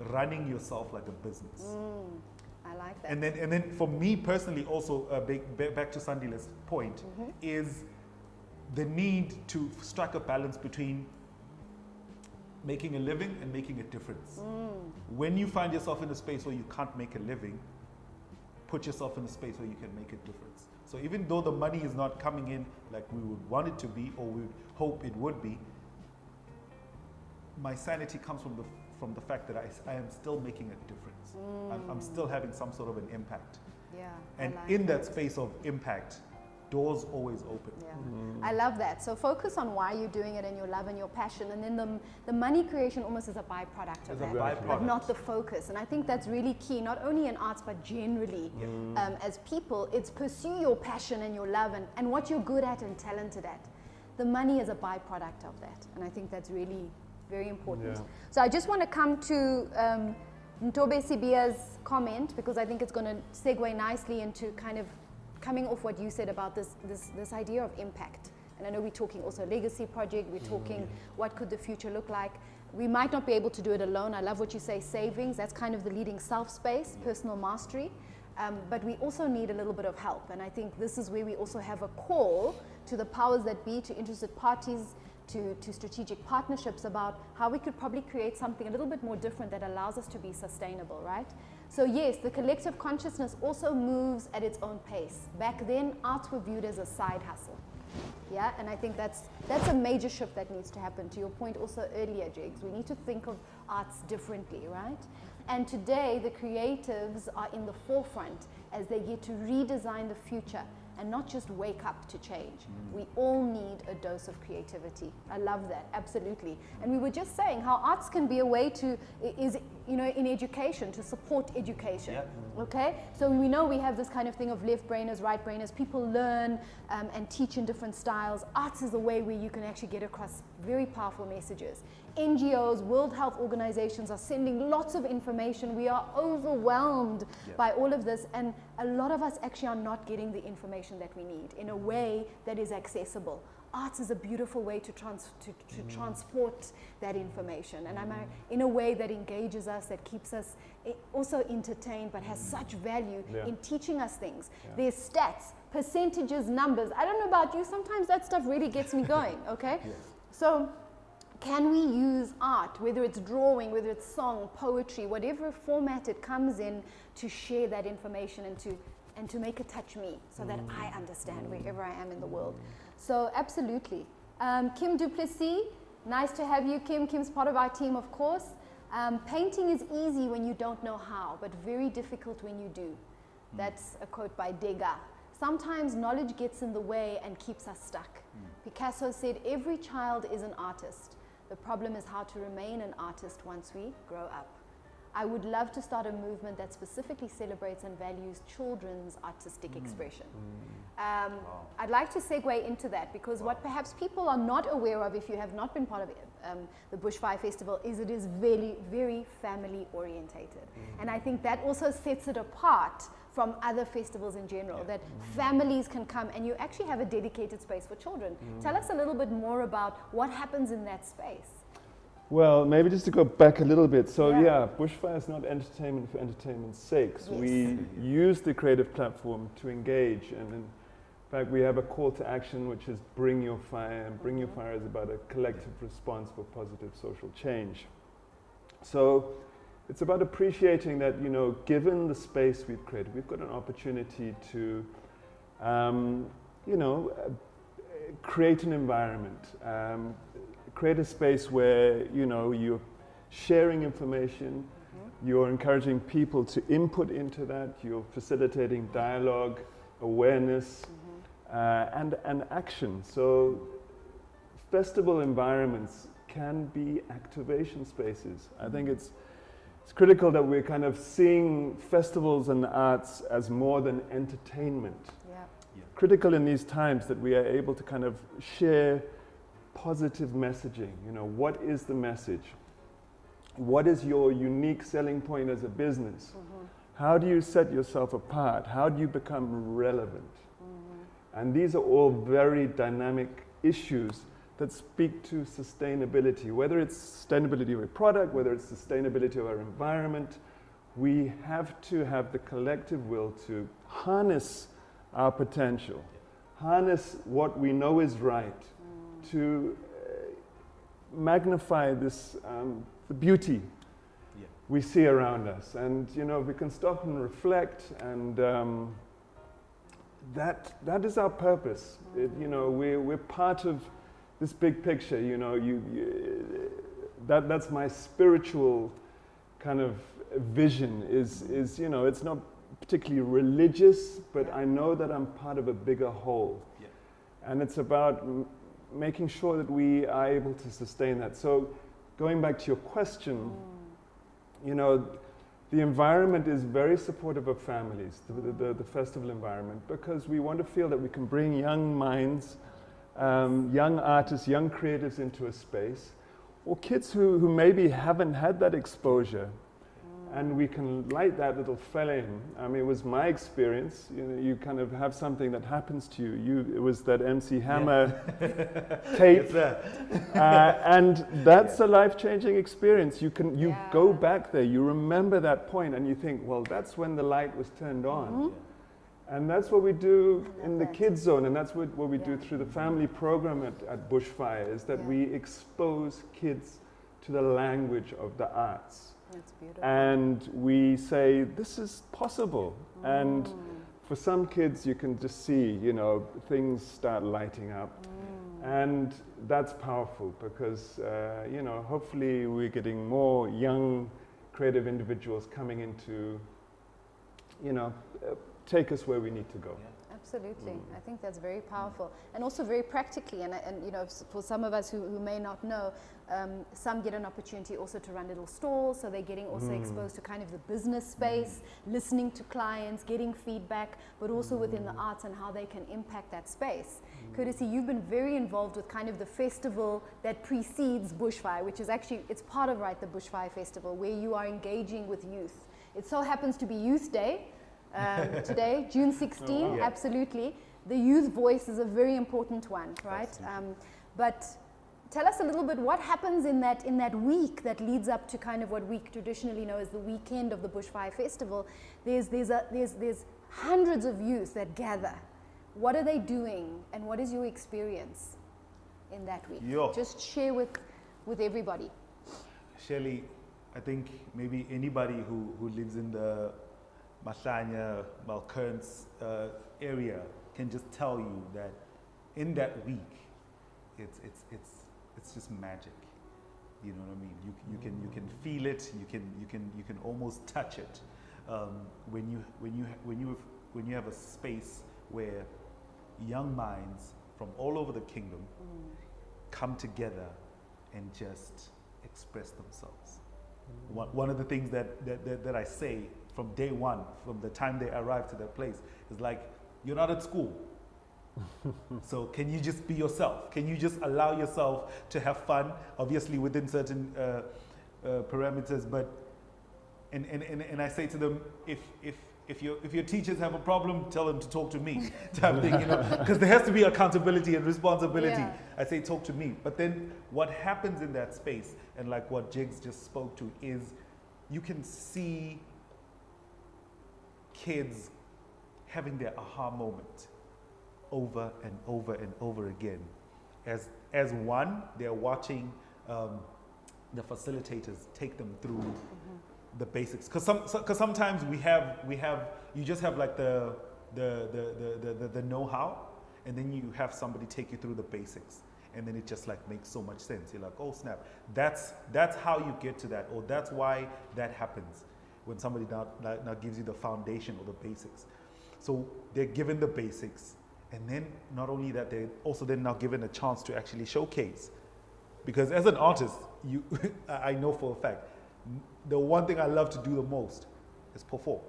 running yourself like a business. I like that. And then for me personally also, back to Sandile's point, is the need to strike a balance between making a living and making a difference. When you find yourself in a space where you can't make a living, put yourself in a space where you can make a difference. So even though the money is not coming in like we would want it to be, or we would hope it would be, my sanity comes from the fact that I am still making a difference. I'm still having some sort of an impact. Yeah. And in that space of impact, doors always open. Yeah. I love that. So focus on why you're doing it and your love and your passion, and then the money creation almost is a byproduct of that, but not the focus. And I think that's really key, not only in arts but generally as people. It's pursue your passion and your love and what you're good at and talented at. The money is a byproduct of that, and I think that's really very important. So I just want to come to Ntobe Sibia's comment, because I think it's going to segue nicely into kind of coming off what you said about this idea of impact. And I know we're talking also legacy project, we're talking what could the future look like. We might not be able to do it alone. I love what you say, savings, that's kind of the leading self space, personal mastery. But we also need a little bit of help. And I think this is where we also have a call to the powers that be, to interested parties, to strategic partnerships about how we could probably create something a little bit more different that allows us to be sustainable, right? So yes, the collective consciousness also moves at its own pace. Back then, arts were viewed as a side hustle. Yeah, and I think that's a major shift that needs to happen. To your point also earlier, Jiggs, we need to think of arts differently, right? And today, the creatives are in the forefront as they get to redesign the future and not just wake up to change. We all need a dose of creativity. I love that, absolutely. And we were just saying how arts can be a way to, in education, to support education, okay? So we know we have this kind of thing of left brainers, right brainers. People learn and teach in different styles. Arts is a way where you can actually get across very powerful messages. NGOs, World Health Organizations are sending lots of information. We are overwhelmed by all of this, and a lot of us actually are not getting the information that we need in a way that is accessible. arts is a beautiful way to transport that information, and in a way that engages us, that keeps us also entertained, but has such value in teaching us things. There's stats, percentages, numbers. I don't know about you, sometimes that stuff really gets me going, okay? So can we use art, whether it's drawing, whether it's song, poetry, whatever format it comes in, to share that information and to make it touch me so that I understand wherever I am in the world? So absolutely. Kim Duplessis, nice to have you, Kim. Kim's part of our team, of course. Painting is easy when you don't know how, but very difficult when you do. That's a quote by Degas. Sometimes knowledge gets in the way and keeps us stuck. Picasso said, every child is an artist. The problem is how to remain an artist once we grow up. I would love to start a movement that specifically celebrates and values children's artistic expression. I'd like to segue into that, because what perhaps people are not aware of, if you have not been part of the Bushfire Festival, is it is very, very family orientated. And I think that also sets it apart from other festivals in general, that families can come and you actually have a dedicated space for children. Tell us a little bit more about what happens in that space. Well, maybe just to go back a little bit. So Bushfire is not entertainment for entertainment's sake. We use the creative platform to engage, and in fact we have a call to action which is bring your fire, and bring your fire is about a collective response for positive social change. So it's about appreciating that, you know, given the space we've created, we've got an opportunity to, you know, create an environment, create a space where, you know, you're sharing information, you're encouraging people to input into that, you're facilitating dialogue, awareness, and action. So festival environments can be activation spaces. I think it's critical that we're kind of seeing festivals and arts as more than entertainment. Critical in these times that we are able to kind of share positive messaging. You know, what is the message? What is your unique selling point as a business? How do you set yourself apart? How do you become relevant? And these are all very dynamic issues that speak to sustainability, whether it's sustainability of a product, whether it's sustainability of our environment. We have to have the collective will to harness our potential, harness what we know is right, to magnify this, the beauty we see around us. And, you know, we can stop and reflect, and that is our purpose. You know, we're part of this big picture. You know, that's my spiritual kind of vision, is, you know, it's not particularly religious, but I know that I'm part of a bigger whole. And it's about making sure that we are able to sustain that. So going back to your question, you know, the environment is very supportive of families, the festival environment, because we want to feel that we can bring young minds, young artists, young creatives into a space, or kids who maybe haven't had that exposure, and we can light that little flame. I mean, it was my experience. You know, you kind of have something that happens to you. It was that MC Hammer tape, and that's a life-changing experience. You go back there, you remember that point, and you think, well, that's when the light was turned on. And that's what we do in the kids zone, and that's what we do through the family program at Bushfire, is that we expose kids to the language of the arts. That's beautiful. And we say, this is possible. And for some kids, you can just see, you know, things start lighting up. And that's powerful because, you know, hopefully we're getting more young, creative individuals coming into, you know, take us where we need to go. Absolutely. I think that's very powerful, and also very practically, and you know, for some of us who may not know, some get an opportunity also to run little stalls, so they're getting also exposed to kind of the business space, listening to clients, getting feedback, but also within the arts and how they can impact that space. Courtesy, you've been very involved with kind of the festival that precedes Bushfire, which is actually, it's part of the Bushfire Festival, where you are engaging with youth. It so happens to be Youth Day, today, June 16, absolutely. the youth voice is a very important one, right? But tell us a little bit what happens in that week that leads up to kind of what we traditionally know as the weekend of the Bushfire Festival. There's hundreds of youth that gather. What are they doing, and what is your experience in that week? Just share with everybody. Shirley, I think maybe anybody who lives in the Mahlanya, Malkerns area can just tell you that in that week, it's just magic. You know what I mean? You can feel it. You can almost touch it. When you have a space where young minds from all over the kingdom come together and just express themselves. One of the things that I say from day one, from the time they arrive to that place, is like, you're not at school. So can you just be yourself? Can you just allow yourself to have fun, obviously within certain parameters, but and I say to them, if your teachers have a problem, tell them to talk to me, type thing, you know, because there has to be accountability and responsibility. Yeah. I say talk to me. But then what happens in that space, and like what Jiggs just spoke to, is you can see kids having their aha moment over and over and over again. As one, they're watching the facilitators take them through the basics, because sometimes we have you just have like the know-how, and then you have somebody take you through the basics, and then it just like makes so much sense. You're like, oh snap, that's how you get to that, or that's why that happens when somebody now gives you the foundation or the basics. So they're given the basics, and then not only that, they're also then now given a chance to actually showcase, because as an artist, I know for a fact, the one thing I love to do the most is perform.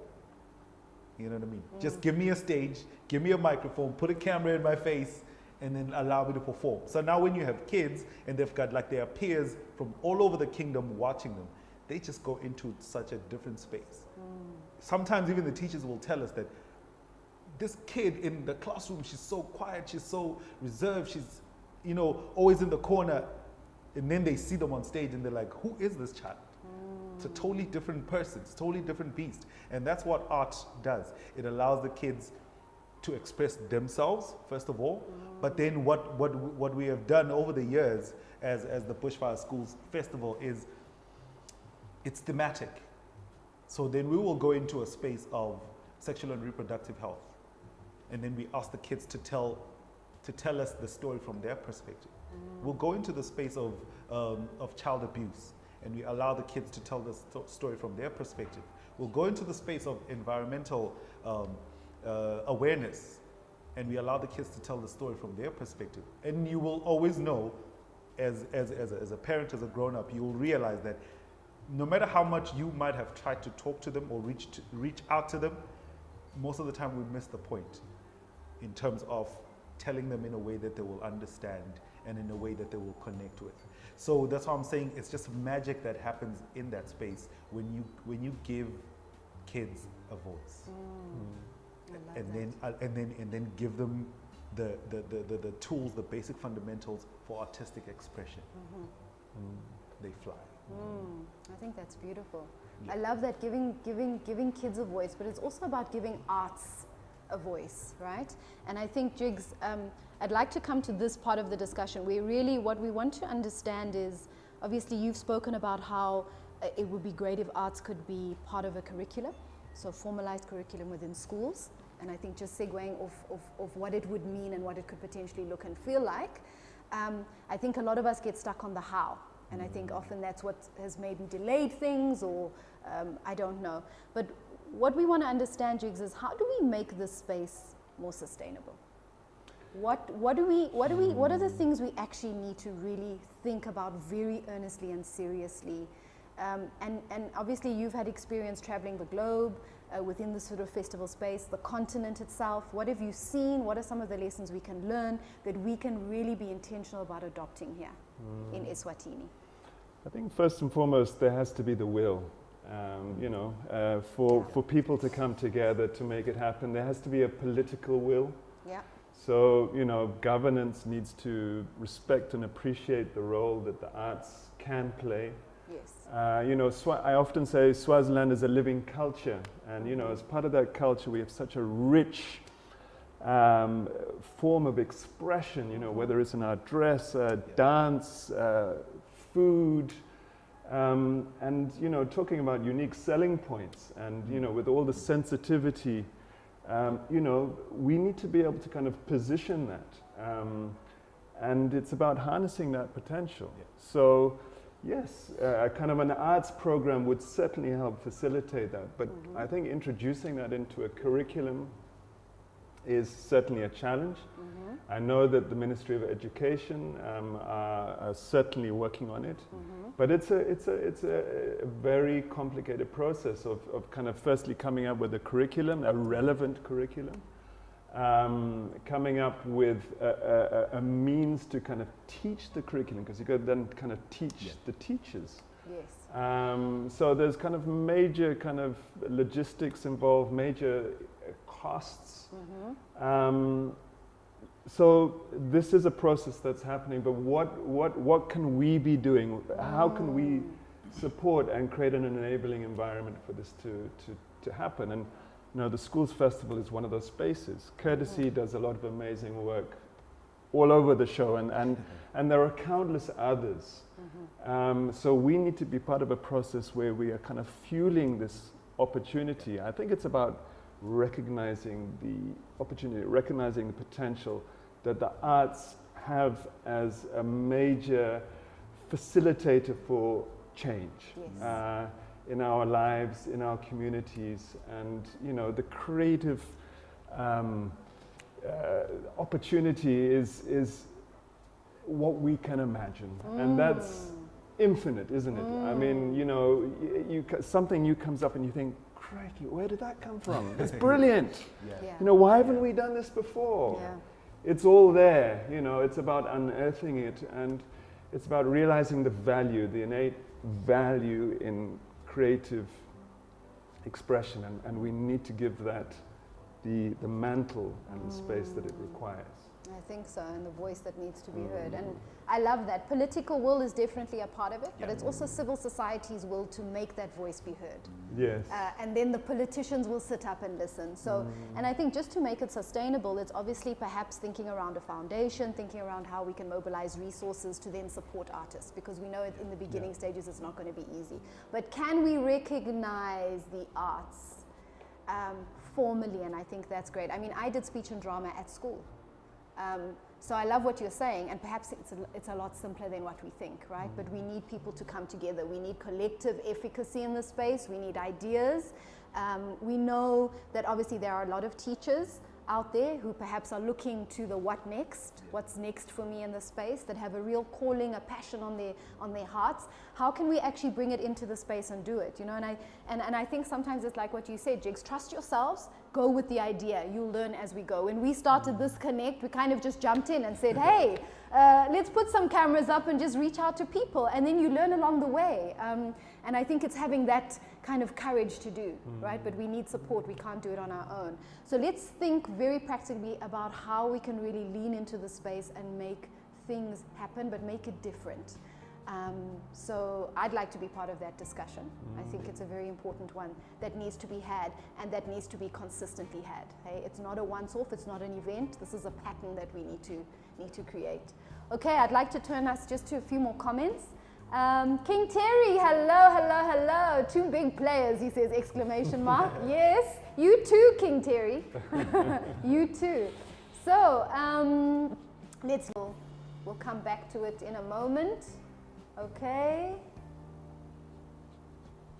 You know what I mean? Just give me a stage, give me a microphone, put a camera in my face, and then allow me to perform. So now when you have kids and they've got like their peers from all over the kingdom watching them, they just go into such a different space. Sometimes even the teachers will tell us that this kid in the classroom, she's so quiet, she's so reserved, she's, you know, always in the corner. And then they see them on stage and they're like, who is this child? It's a totally different person, it's a totally different beast. And that's what art does. It allows the kids to express themselves, first of all, but then what we have done over the years as the Bushfire Schools Festival is, it's thematic. So then we will go into a space of sexual and reproductive health. And then we ask the kids to tell us the story from their perspective. We'll go into the space of child abuse, and we allow the kids to tell the story from their perspective. We'll go into the space of environmental awareness, and we allow the kids to tell the story from their perspective. And you will always know, as a parent, as a grown-up, you will realize that no matter how much you might have tried to talk to them or reach out to them, most of the time we miss the point in terms of telling them in a way that they will understand and in a way that they will connect with. So that's why I'm saying it's just magic that happens in that space when you give kids a voice, and then give them the tools, the basic fundamentals for artistic expression. They fly. I think that's beautiful. Yeah. I love that, giving kids a voice, but it's also about giving arts a voice, right? And I think, Jiggs, I'd like to come to this part of the discussion where really what we want to understand is, obviously you've spoken about how it would be great if arts could be part of a curriculum, so formalized curriculum within schools, and I think just segueing of what it would mean and what it could potentially look and feel like, I think a lot of us get stuck on the how. And I think often that's what has maybe delayed things, or I don't know. But what we want to understand, Jiggs, is how do we make this space more sustainable? What are the things we actually need to really think about very earnestly and seriously? And obviously you've had experience traveling the globe within this sort of festival space, the continent itself. What have you seen? What are some of the lessons we can learn that we can really be intentional about adopting here in Eswatini? I think first and foremost, there has to be the will. For people to come together to make it happen, there has to be a political will. Yeah. So, you know, governance needs to respect and appreciate the role that the arts can play. Yes. You know, I often say Swaziland is a living culture, and you know, as part of that culture, we have such a rich form of expression. You know, whether it's in our dress, dance, food, and you know, talking about unique selling points, and you know, with all the sensitivity, you know, we need to be able to kind of position that, and it's about harnessing that potential. Yeah. So. Yes, kind of an arts program would certainly help facilitate that, but I think introducing that into a curriculum is certainly a challenge. I know that the Ministry of Education are certainly working on it, but it's a very complicated process of kind of firstly coming up with a curriculum, a relevant curriculum, coming up with a means to kind of teach the curriculum, because you got to then kind of teach the teachers. Yes. So there's kind of major kind of logistics involved, major costs. So this is a process that's happening, but what can we be doing? How can we support and create an enabling environment for this to happen? And you know, the Schools Festival is one of those spaces. Courtesy does a lot of amazing work all over the show, and there are countless others. So we need to be part of a process where we are kind of fueling this opportunity. I think it's about recognizing the opportunity, recognizing the potential that the arts have as a major facilitator for change. Yes. In our lives, in our communities, and you know, the creative opportunity is what we can imagine, and that's infinite, isn't it? I mean, you know, something new comes up and you think, crikey, where did that come from? It's brilliant. Yeah. You know, why haven't we done this before? Yeah. It's all there. You know, it's about unearthing it, and it's about realizing the value, the innate value in creative expression, and we need to give that the mantle and the space that it requires. I think so, and the voice that needs to be heard. And I love that. Political will is definitely a part of it, but it's also civil society's will to make that voice be heard. Yes. And then the politicians will sit up and listen. So, and I think just to make it sustainable, it's obviously perhaps thinking around a foundation, thinking around how we can mobilize resources to then support artists, because we know it in the beginning stages it's not going to be easy. But can we recognize the arts formally? And I think that's great. I mean, I did speech and drama at school. So I love what you're saying, and perhaps it's a lot simpler than what we think, right? But we need people to come together. We need collective efficacy in this space. We need ideas. We know that obviously there are a lot of teachers out there who perhaps are looking to the what's next for me in this space, that have a real calling, a passion on their hearts. How can we actually bring it into the space and do it? You know, and I think sometimes it's like what you said, Jiggs, trust yourselves, go with the idea, you'll learn as we go. When we started this Connect, we kind of just jumped in and said, hey, let's put some cameras up and just reach out to people, and then you learn along the way. And I think it's having that kind of courage to do, right? But we need support, we can't do it on our own. So let's think very practically about how we can really lean into the space and make things happen, but make it different. So I'd like to be part of that discussion. I think it's a very important one that needs to be had, and that needs to be consistently had. Hey, it's not a once-off, it's not an event. This is a pattern that we need to create. Okay, I'd like to turn us just to a few more comments. King Terry, hello. 2 big players, he says, exclamation mark. Yes, you too, King Terry. You too. So we'll come back to it in a moment. Okay.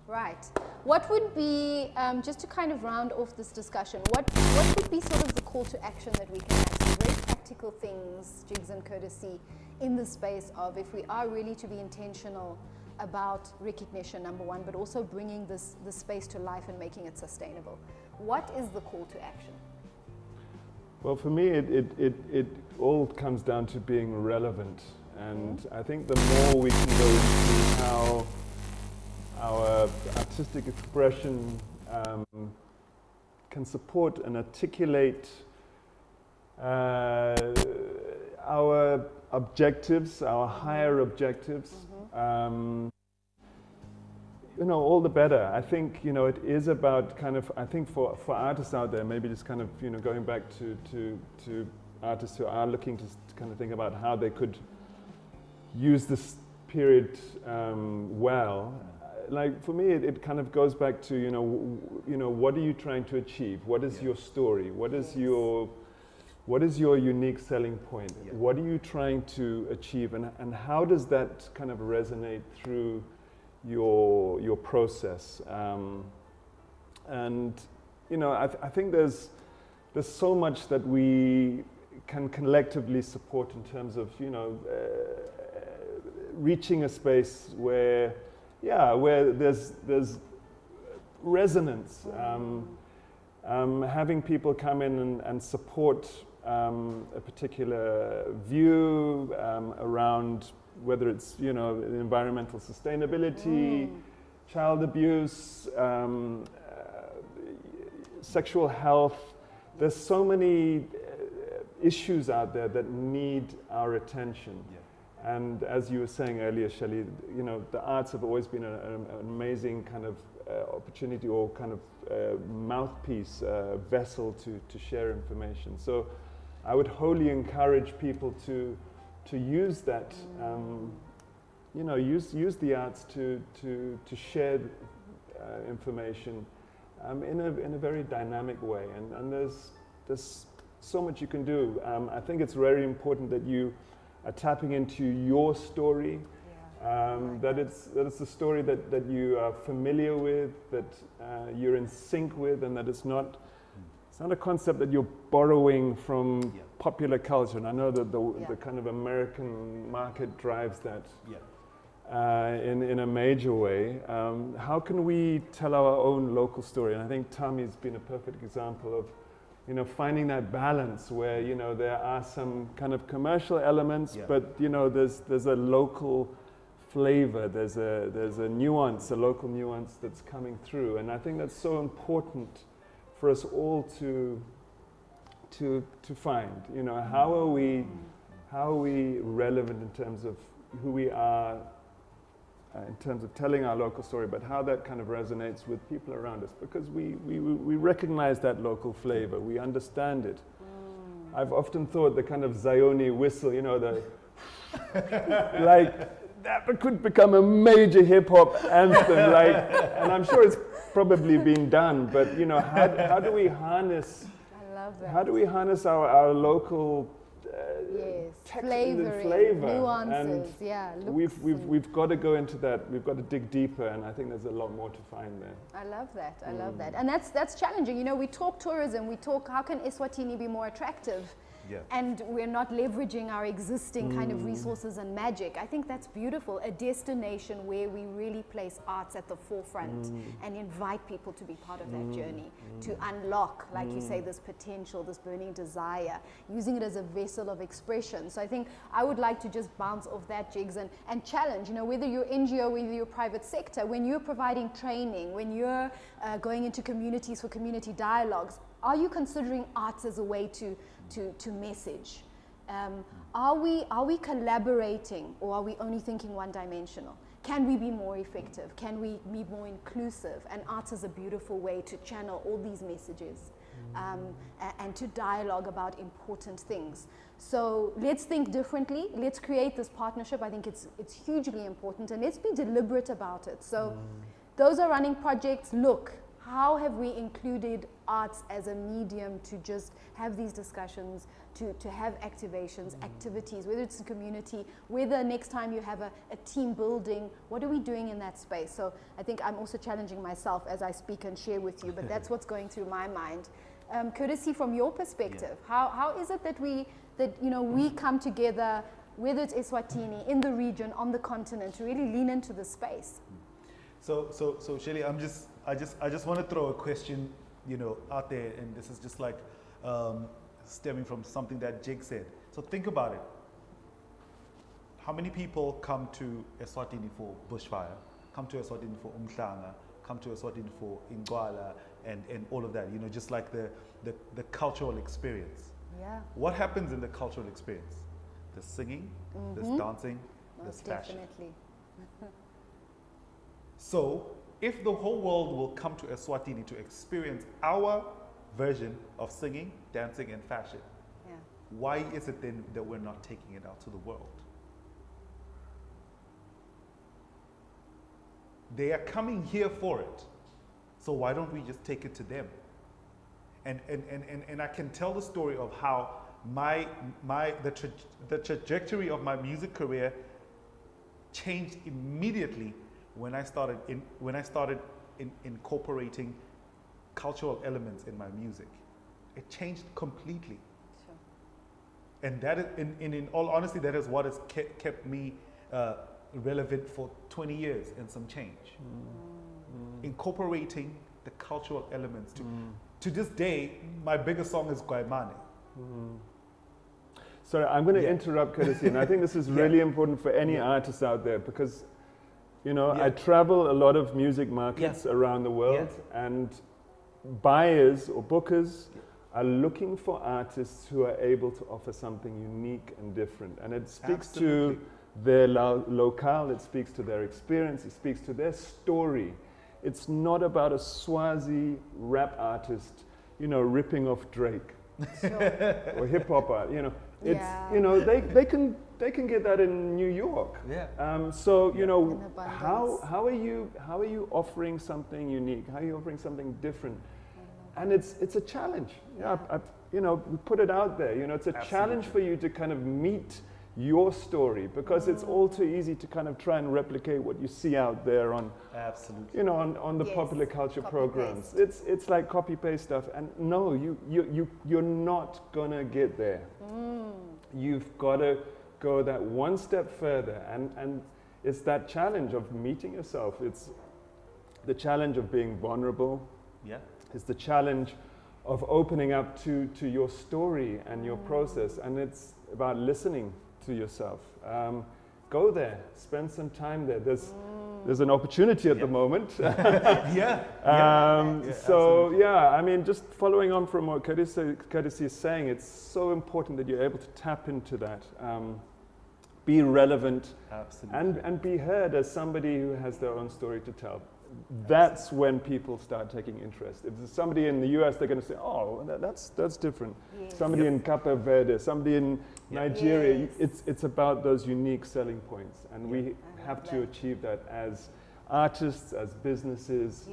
Right. What would be, just to kind of round off this discussion, what would be sort of the call to action that we can have? Some very practical things, Jiggs and Courtesy, in the space of, if we are really to be intentional about recognition, number one, but also bringing this space to life and making it sustainable. What is the call to action? Well, for me, it all comes down to being relevant. And I think the more we can go into how our artistic expression can support and articulate our objectives, our higher objectives, you know, all the better. I think, you know, it is about kind of, I think for artists out there, maybe just kind of, you know, going back to artists who are looking to kind of think about how they could use this period well. Like for me, it kind of goes back to, you know, what are you trying to achieve? What is your story? What is your unique selling point? What are you trying to achieve, and how does that kind of resonate through your process? And you know, I think there's so much that we can collectively support in terms of, you know, reaching a space where there's resonance, having people come in and support a particular view around whether it's, you know, environmental sustainability, child abuse, sexual health. There's so many issues out there that need our attention. And as you were saying earlier, Shelley, you know, the arts have always been an amazing kind of opportunity, or kind of mouthpiece, vessel to share information. So I would wholly encourage people to use that, you know, use the arts to share information in a very dynamic way. And there's so much you can do. I think it's very important that you are tapping into your story, that it's a story that you are familiar with, that you're in sync with, and that it's not a concept that you're borrowing from popular culture. And I know that the kind of American market drives that in a major way. How can we tell our own local story? And I think Tami's been a perfect example of, you know, finding that balance where, you know, there are some kind of commercial elements, but, you know, there's a local flavor, there's a nuance, a local nuance that's coming through. And I think that's so important for us all to find. You know, how are we relevant in terms of who we are, in terms of telling our local story, but how that kind of resonates with people around us, because we recognize that local flavor, we understand it. I've often thought the kind of Zioni whistle, you know, the like that could become a major hip hop anthem, like, and I'm sure it's probably being done, but you know, how do we harness? I love that. How do we harness our local flavor, nuances, and we've got to go into that. We've got to dig deeper, and I think there's a lot more to find there. I love that. I love that, and that's challenging. You know, we talk tourism, we talk how can Eswatini be more attractive, and we're not leveraging our existing kind of resources and magic. I think that's beautiful. A destination where we really place arts at the forefront and invite people to be part of that journey, to unlock, like you say, this potential, this burning desire, using it as a vessel of expression. So I think I would like to just bounce off that, Jiggs, and challenge, you know, whether you're NGO, whether you're private sector, when you're providing training, when you're going into communities for community dialogues, are you considering arts as a way to message? Are we collaborating, or are we only thinking one-dimensional? Can we be more effective? Can we be more inclusive? And arts is a beautiful way to channel all these messages and to dialogue about important things. So let's think differently. Let's create this partnership. I think it's hugely important, and let's be deliberate about it. So those are running projects. Look, how have we included arts as a medium to just have these discussions, to have activations, activities, whether it's a community, whether next time you have a team building, what are we doing in that space? So I think I'm also challenging myself as I speak and share with you, but that's what's going through my mind. Courtesy from your perspective, how is it that we come together, whether it's Eswatini, in the region, on the continent, to really lean into the space? So Shelley, I just want to throw a question, you know, out there, and this is just like stemming from something that Jiggs said. So think about it. How many people come to Eswatini for bushfire, come to Eswatini for Umhlanga, come to Eswatini for Ingwala, and all of that, you know, just like the cultural experience. Yeah. What happens in the cultural experience? There's singing, there's dancing, there's fashion. Definitely. So, if the whole world will come to Eswatini to experience our version of singing, dancing, and fashion, Yeah. why is it then that we're not taking it out to the world? They are coming here for it. So why don't we just take it to them? And I can tell the story of how the trajectory of my music career changed immediately when I started incorporating cultural elements in my music. It changed completely. Sure. And that is, in all honesty, that is what has kept me relevant for 20 years and some change. Incorporating the cultural elements. To this day, my biggest song is Guaimane. Sorry, I'm going to interrupt, Courtesy, and I think this is really important for any artist out there because, you know, I travel a lot of music markets around the world, and buyers or bookers are looking for artists who are able to offer something unique and different. And it speaks to their locale, it speaks to their experience, it speaks to their story. It's not about a Swazi rap artist, you know, ripping off Drake. Or hip hop art, you know. It's, you know, they can get that in New York. So, you know, how are you offering something unique? How are you offering something different? And it's a challenge. You know, we put it out there. You know, it's a challenge for you to kind of meet your story because it's all too easy to kind of try and replicate what you see out there on, you know, on the popular culture programs. It's like copy paste stuff, and no, you're not gonna get there. You've got to go that one step further, and it's that challenge of meeting yourself. It's the challenge of being vulnerable. It's the challenge of opening up to your story and your process, and it's about listening to yourself. Go there, spend some time there. There's an opportunity at the moment. So yeah, I mean, just following on from what Courtesy is saying, it's so important that you're able to tap into that, be relevant, and be heard as somebody who has their own story to tell. That's when people start taking interest. If there's somebody in the US, they're going to say, oh, that's different. Somebody in Cape Verde, somebody in Nigeria. It's about those unique selling points. And we have to achieve that as artists, as businesses.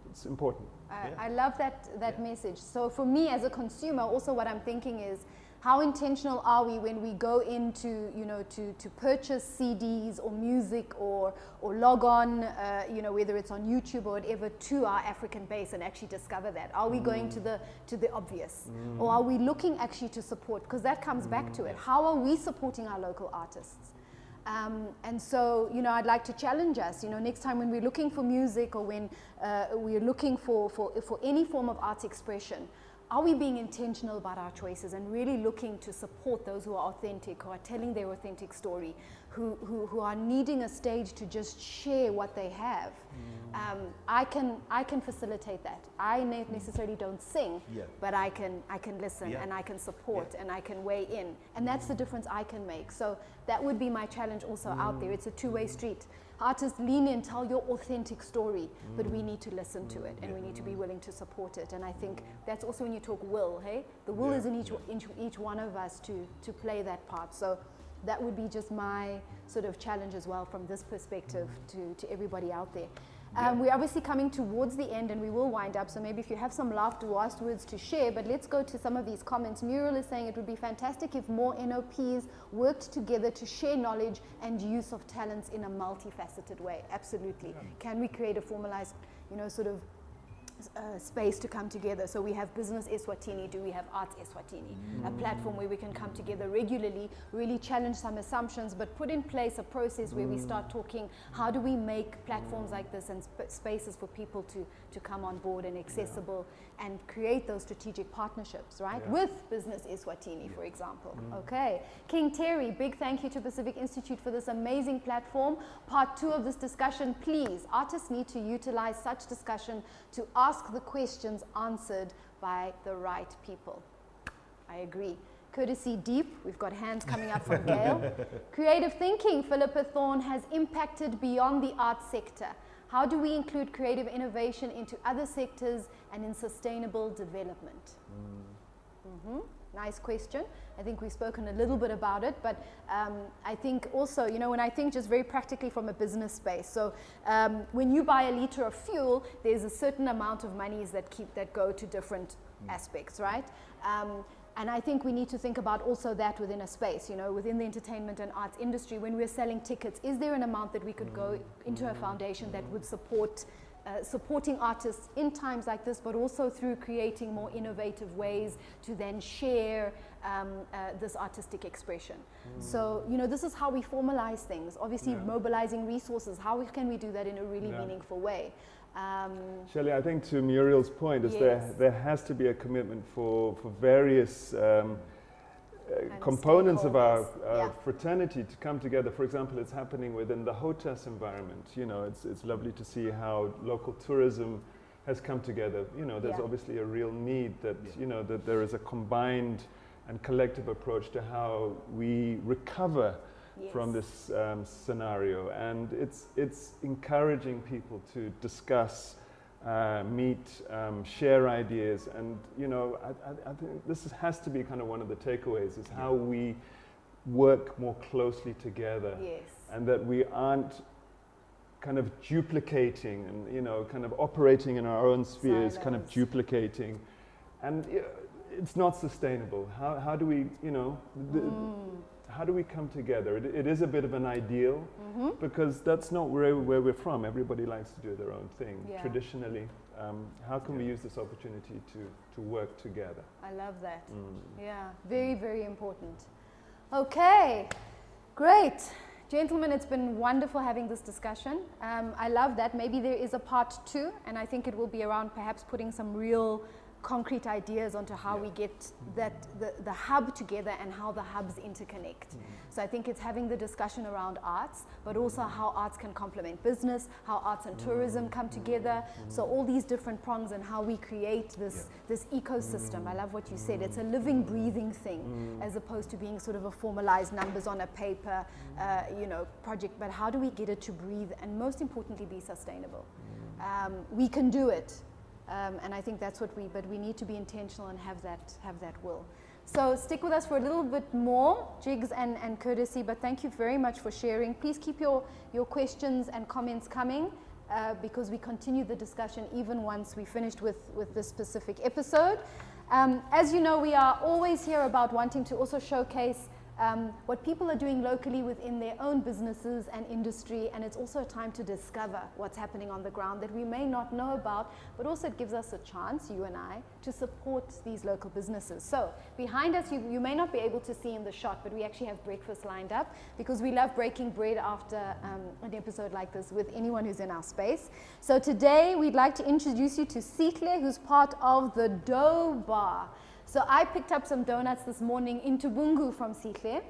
It's important. I love that message. So for me as a consumer, also what I'm thinking is, how intentional are we when we go into, you know, to purchase CDs or music or log on, you know, whether it's on YouTube or whatever, to our African base and actually discover that? Are we going to the obvious? Or are we looking actually to support? Because that comes back to it. How are we supporting our local artists? And so, you know, I'd like to challenge us, you know, next time when we're looking for music or when we're looking for any form of art expression, are we being intentional about our choices and really looking to support those who are authentic, who are telling their authentic story, who are needing a stage to just share what they have? I can facilitate that. I necessarily don't sing, but I can listen and I can support and I can weigh in, and that's the difference I can make. So that would be my challenge also out there. It's a two-way street. Artists, lean in, tell your authentic story, but we need to listen to it and we need to be willing to support it. And I think that's also when you talk will, hey? The will is in each one of us to play that part. So that would be just my sort of challenge as well from this perspective to everybody out there. We're obviously coming towards the end and we will wind up, so maybe if you have some last words to share, but let's go to some of these comments. Muriel is saying it would be fantastic if more NOPs worked together to share knowledge and use of talents in a multifaceted way. Absolutely. Can we create a formalized, you know, sort of space to come together? So we have Business Eswatini, do we have Arts Eswatini? A platform where we can come together regularly, really challenge some assumptions, but put in place a process where we start talking, how do we make platforms like this and spaces for people to come on board and accessible and create those strategic partnerships, right? With Business Eswatini, for example. Okay. King Terry, big thank you to Pacific Institute for this amazing platform. Part 2 of this discussion, please, artists need to utilize such discussion to ask the questions answered by the right people. I agree. Courtesy deep, we've got hands coming up from Gail. Creative thinking, Philippa Thorne, has impacted beyond the arts sector. How do we include creative innovation into other sectors and in sustainable development? Nice question. I think we've spoken a little bit about it, but I think also, you know, when I think just very practically from a business space, so when you buy a liter of fuel, there's a certain amount of monies that go to different aspects, right? And I think we need to think about also that within a space, you know, within the entertainment and arts industry, when we're selling tickets, is there an amount that we could go into a foundation that would support supporting artists in times like this, but also through creating more innovative ways to then share this artistic expression. So, you know, this is how we formalize things. Obviously, mobilizing resources, how can we do that in a really meaningful way? Shelley, I think to Muriel's point is there has to be a commitment for various components of our fraternity to come together. For example, it's happening within the HOTAS environment. You know, it's lovely to see how local tourism has come together. You know, there's obviously a real need that, you know, that there is a combined and collective approach to how we recover from this scenario, and it's encouraging people to discuss, meet, share ideas, and you know, I think this has to be kind of one of the takeaways, is how we work more closely together, and that we aren't kind of duplicating and, you know, kind of operating in our own spheres, kind of duplicating, and it's not sustainable. How do we, you know, how do we come together? It is a bit of an ideal, because that's not where we're from. Everybody likes to do their own thing, traditionally. How can we use this opportunity to work together? I love that. Yeah, very, very important. Okay, great. Gentlemen, it's been wonderful having this discussion. I love that. Maybe there is a part 2, and I think it will be around perhaps putting some real concrete ideas onto how we get the hub together and how the hubs interconnect. So I think it's having the discussion around arts, but also how arts can complement business, how arts and tourism come together. So all these different prongs and how we create this ecosystem. I love what you said. It's a living, breathing thing, as opposed to being sort of a formalized numbers on a paper, you know, project. But how do we get it to breathe and most importantly be sustainable? We can do it. And I think that's what but we need to be intentional and have that will. So stick with us for a little bit more, Jiggs and Courtesy, but thank you very much for sharing. Please keep your questions and comments coming, because we continue the discussion even once we finished with this specific episode. As you know, we are always here about wanting to also showcase what people are doing locally within their own businesses and industry, and it's also a time to discover what's happening on the ground that we may not know about, but also it gives us a chance, you and I, to support these local businesses. So behind us, you may not be able to see in the shot, but we actually have breakfast lined up, because we love breaking bread after an episode like this with anyone who's in our space. So today we'd like to introduce you to Sihle, who's part of the Dough Bar. So I picked up some donuts this morning in Tubungu from Sihle.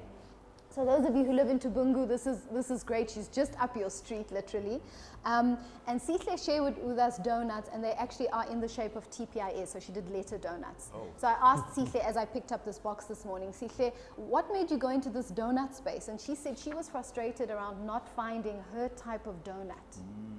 So those of you who live in Tubungu, this is great. She's just up your street, literally. And Sihle shared with us donuts, and they actually are in the shape of TPIS. So she did letter donuts. So I asked Sihle as I picked up this box this morning, Sihle, what made you go into this donut space? And she said she was frustrated around not finding her type of donut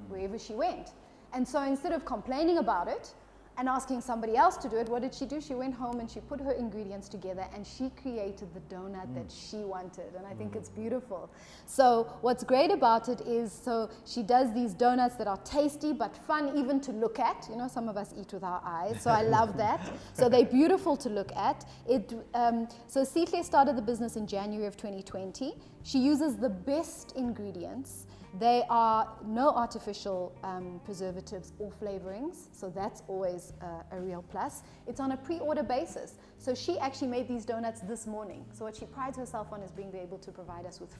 wherever she went. And so instead of complaining about it and asking somebody else to do it, what did she do? She went home and she put her ingredients together and she created the donut that she wanted. And I think it's beautiful. So what's great about it is, so she does these donuts that are tasty but fun even to look at. You know, some of us eat with our eyes, so I love that. So they're beautiful to look at. So Sihle started the business in January of 2020. She uses the best ingredients. They are no artificial preservatives or flavorings, so that's always a real plus. It's on a pre-order basis. So she actually made these donuts this morning. So what she prides herself on is being able to provide us with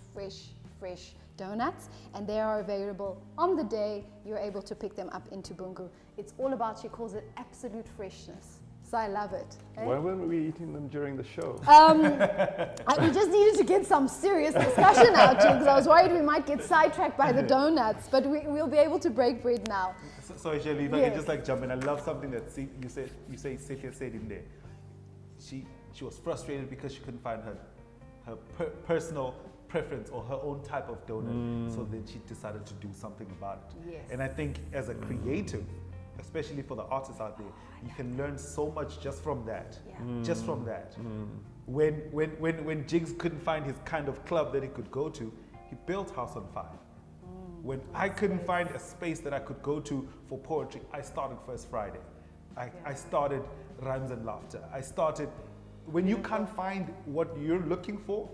fresh donuts, and they are available on the day you're able to pick them up in Tubungu. It's all about, she calls it absolute freshness. So I love it. Why weren't we eating them during the show? We just needed to get some serious discussion out, because I was worried we might get sidetracked by the donuts, but we'll be able to break bread now. Sorry, Shelley, if I can just like jump in. I love something that you say Sihle said in there. she was frustrated because she couldn't find her personal preference or her own type of donut. So then she decided to do something about it. Yes. And I think as a creative, especially for the artists out there, you can learn so much just from that. Yeah. Just from that. When Jiggs couldn't find his kind of club that he could go to, he built House on Five. When I couldn't find a space that I could go to for poetry, I started First Friday. I started Rhymes and Laughter. I started, when you can't find what you're looking for,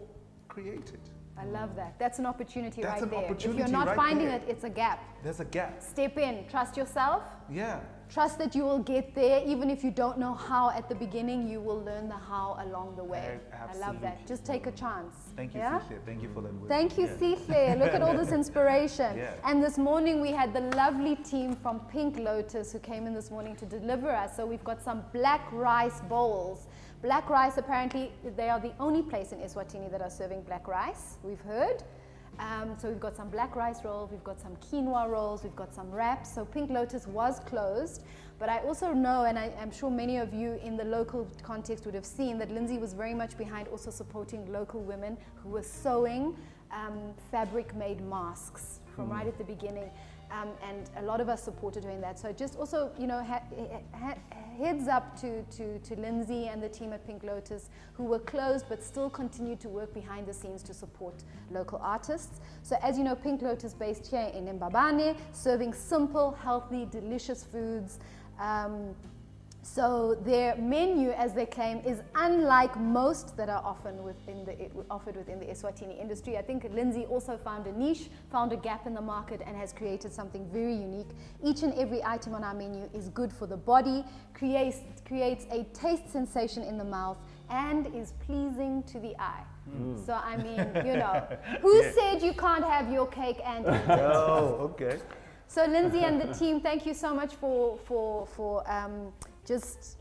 create it. I love that. That's an opportunity That's right an there. opportunity If you're not right finding there. it, it's a gap. There's a gap. Step in, trust yourself. Yeah. Trust that you will get there. Even if you don't know how at the beginning, you will learn the how along the way. I love that. Absolutely. Just take a chance. Thank you, Yeah? Sihle. Thank you for that word. Thank you, Sihle. Look at all this inspiration. Yeah. And this morning we had the lovely team from Pink Lotus who came in this morning to deliver us. So we've got some black rice bowls. Black rice, apparently, they are the only place in Eswatini that are serving black rice, we've heard. So we've got some black rice rolls, we've got some quinoa rolls, we've got some wraps. So Pink Lotus was closed, but I also know, and I'm sure many of you in the local context would have seen, that Lindsay was very much behind also supporting local women who were sewing fabric-made masks from right at the beginning. And a lot of us supported her in that. So just also, you know, heads up to Lindsay and the team at Pink Lotus, who were closed but still continued to work behind the scenes to support local artists. So as you know, Pink Lotus based here in Mbabane, serving simple, healthy, delicious foods. So their menu, as they claim, is unlike most that are offered within the Eswatini industry. I think Lindsay also found a niche, found a gap in the market, and has created something very unique. Each and every item on our menu is good for the body, creates a taste sensation in the mouth, and is pleasing to the eye. So I mean, you know, who said you can't have your cake and eat it? Oh, okay. So Lindsay and the team, thank you so much for just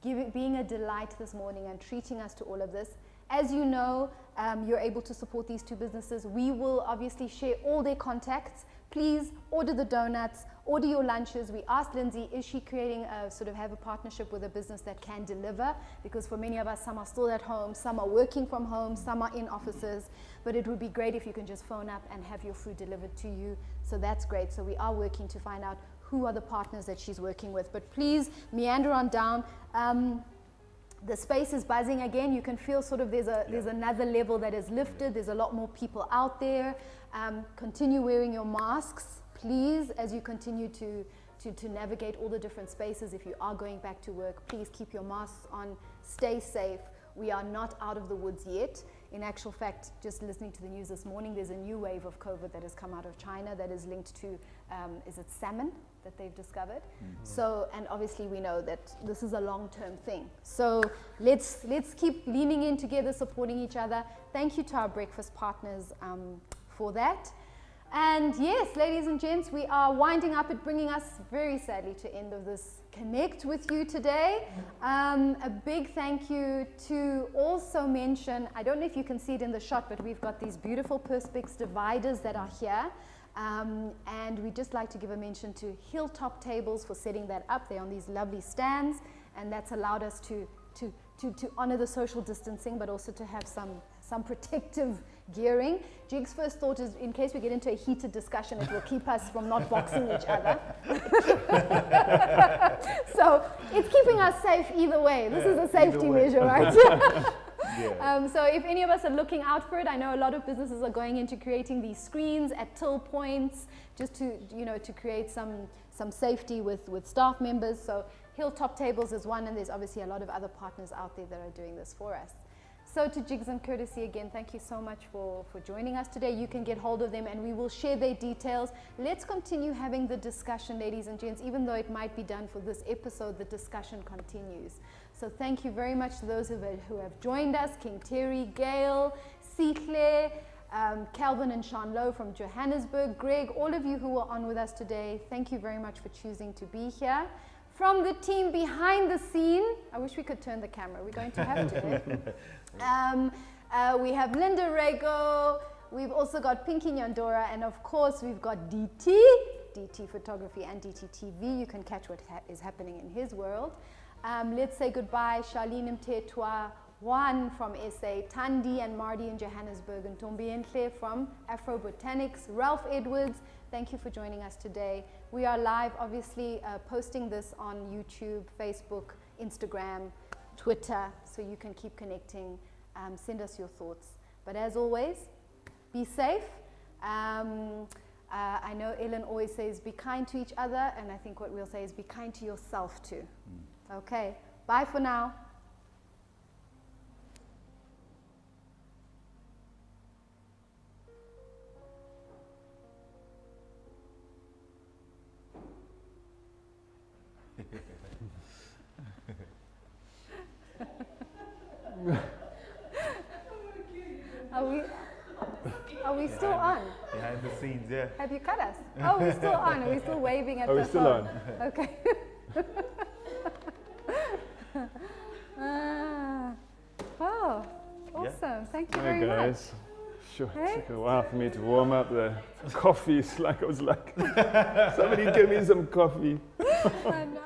being a delight this morning and treating us to all of this. As you know, you're able to support these two businesses. We will obviously share all their contacts. Please order the donuts, order your lunches. We asked Lindsay, is she creating have a partnership with a business that can deliver? Because for many of us, some are still at home, some are working from home, some are in offices. But it would be great if you can just phone up and have your food delivered to you. So that's great. So we are working to find out who are the partners that she's working with. But please meander on down. The space is buzzing again. You can feel sort of there's another level that is lifted. There's a lot more people out there. Continue wearing your masks, please, as you continue to navigate all the different spaces. If you are going back to work, please keep your masks on. Stay safe. We are not out of the woods yet. In actual fact, just listening to the news this morning, there's a new wave of COVID that has come out of China that is linked to, is it salmon that they've discovered? So, and obviously we know that this is a long-term thing. So let's keep leaning in together, supporting each other. Thank you to our breakfast partners for that. And yes, ladies and gents, we are winding up. It bringing us very sadly to end of this Connect with you today. A big thank you to also mention, I don't know if you can see it in the shot, but we've got these beautiful Perspex dividers that are here. And we'd just like to give a mention to Hilltop Tables for setting that up. They're on these lovely stands, and that's allowed us to honor the social distancing, but also to have some protective gearing. Jiggs' first thought is, in case we get into a heated discussion, it will keep us from not boxing each other. So it's keeping us safe either way. This is a safety measure, right? So if any of us are looking out for it, I know a lot of businesses are going into creating these screens at till points, just to create some safety with staff members. So Hilltop Tables is one, and there's obviously a lot of other partners out there that are doing this for us. So to Jiggs and Courtesy, again, thank you so much for joining us today. You can get hold of them and we will share their details. Let's continue having the discussion, ladies and gents. Even though it might be done for this episode, the discussion continues. So thank you very much to those who have joined us, King Terry, Gail, Sihle, Calvin and Sean Lowe from Johannesburg, Greg, all of you who were on with us today, thank you very much for choosing to be here. From the team behind the scene, I wish we could turn the camera. We're going to have to. We have Linda Rego. We've also got Pinky Nyandora. And of course, we've got DT Photography and DT TV. You can catch what is happening in his world. Let's say goodbye, Charlene Mtetwa, Juan from SA, Tandi and Mardi in Johannesburg, and Tombientle from Afro Botanics, Ralph Edwards, thank you for joining us today. We are live, obviously, posting this on YouTube, Facebook, Instagram, Twitter, so you can keep connecting, send us your thoughts. But as always, be safe. I know Ellen always says be kind to each other, and I think what we'll say is be kind to yourself too. Okay, bye for now. Are we still on? Behind the scenes, yeah. Have you cut us? Oh, we're still on. Are we still waving at the phone? Are we still on? Okay. Oh, awesome. Yeah. Thank you Hi very guys. much. Sure, Hey? it took a while for me to warm up. The coffee's like I was like, somebody give me some coffee. I know.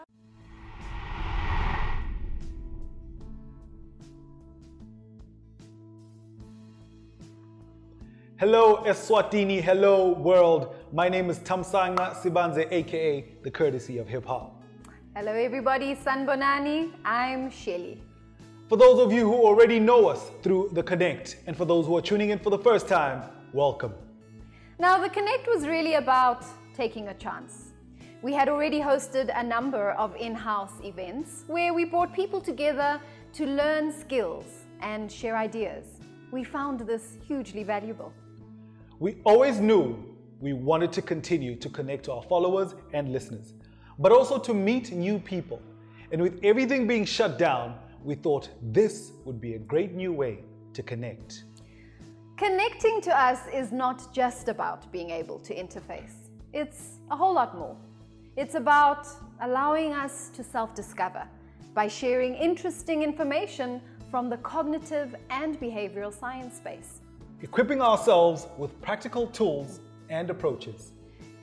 Hello Eswatini, hello world. My name is Thamsanqa Sibandze, aka the courtesy of hip hop. Hello everybody, Sanbonani. I'm Shelly. For those of you who already know us through the Connect, and for those who are tuning in for the first time, welcome. Now, the Connect was really about taking a chance. We had already hosted a number of in-house events where we brought people together to learn skills and share ideas. We found this hugely valuable. We always knew we wanted to continue to connect to our followers and listeners, but also to meet new people. And with everything being shut down, we thought this would be a great new way to connect. Connecting to us is not just about being able to interface. It's a whole lot more. It's about allowing us to self-discover by sharing interesting information from the cognitive and behavioral science space. Equipping ourselves with practical tools and approaches.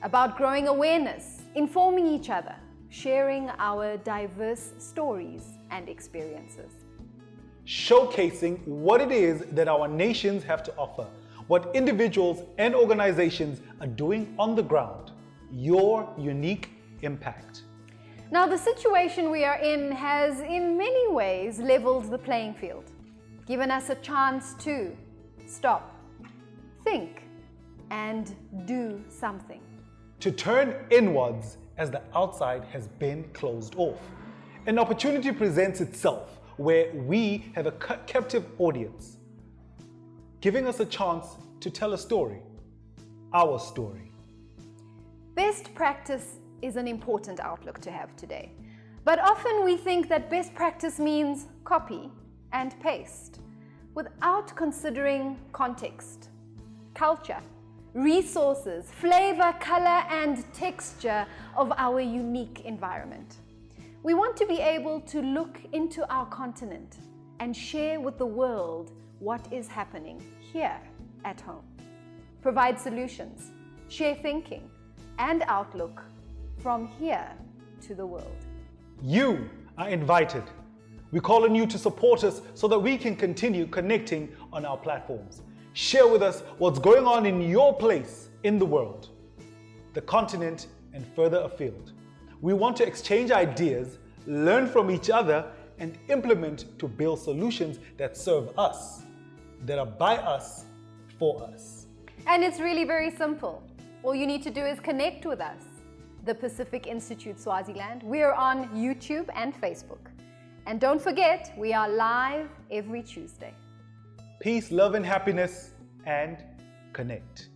About growing awareness, informing each other, sharing our diverse stories and experiences. Showcasing what it is that our nations have to offer, what individuals and organizations are doing on the ground, your unique impact. Now, the situation we are in has in many ways leveled the playing field, given us a chance to stop, think, and do something. To turn inwards as the outside has been closed off. An opportunity presents itself where we have a captive audience, giving us a chance to tell a story, our story. Best practice is an important outlook to have today. But often we think that best practice means copy and paste, without considering context, culture, resources, flavor, color, and texture of our unique environment. We want to be able to look into our continent and share with the world what is happening here at home. Provide solutions, share thinking, and outlook from here to the world. You are invited. We call on you to support us so that we can continue connecting on our platforms. Share with us what's going on in your place in the world, the continent, and further afield. We want to exchange ideas, learn from each other, and implement to build solutions that serve us, that are by us, for us. And it's really very simple. All you need to do is connect with us. The Pacific Institute Swaziland. We are on YouTube and Facebook. And don't forget, we are live every Tuesday. Peace, love, and happiness, and connect.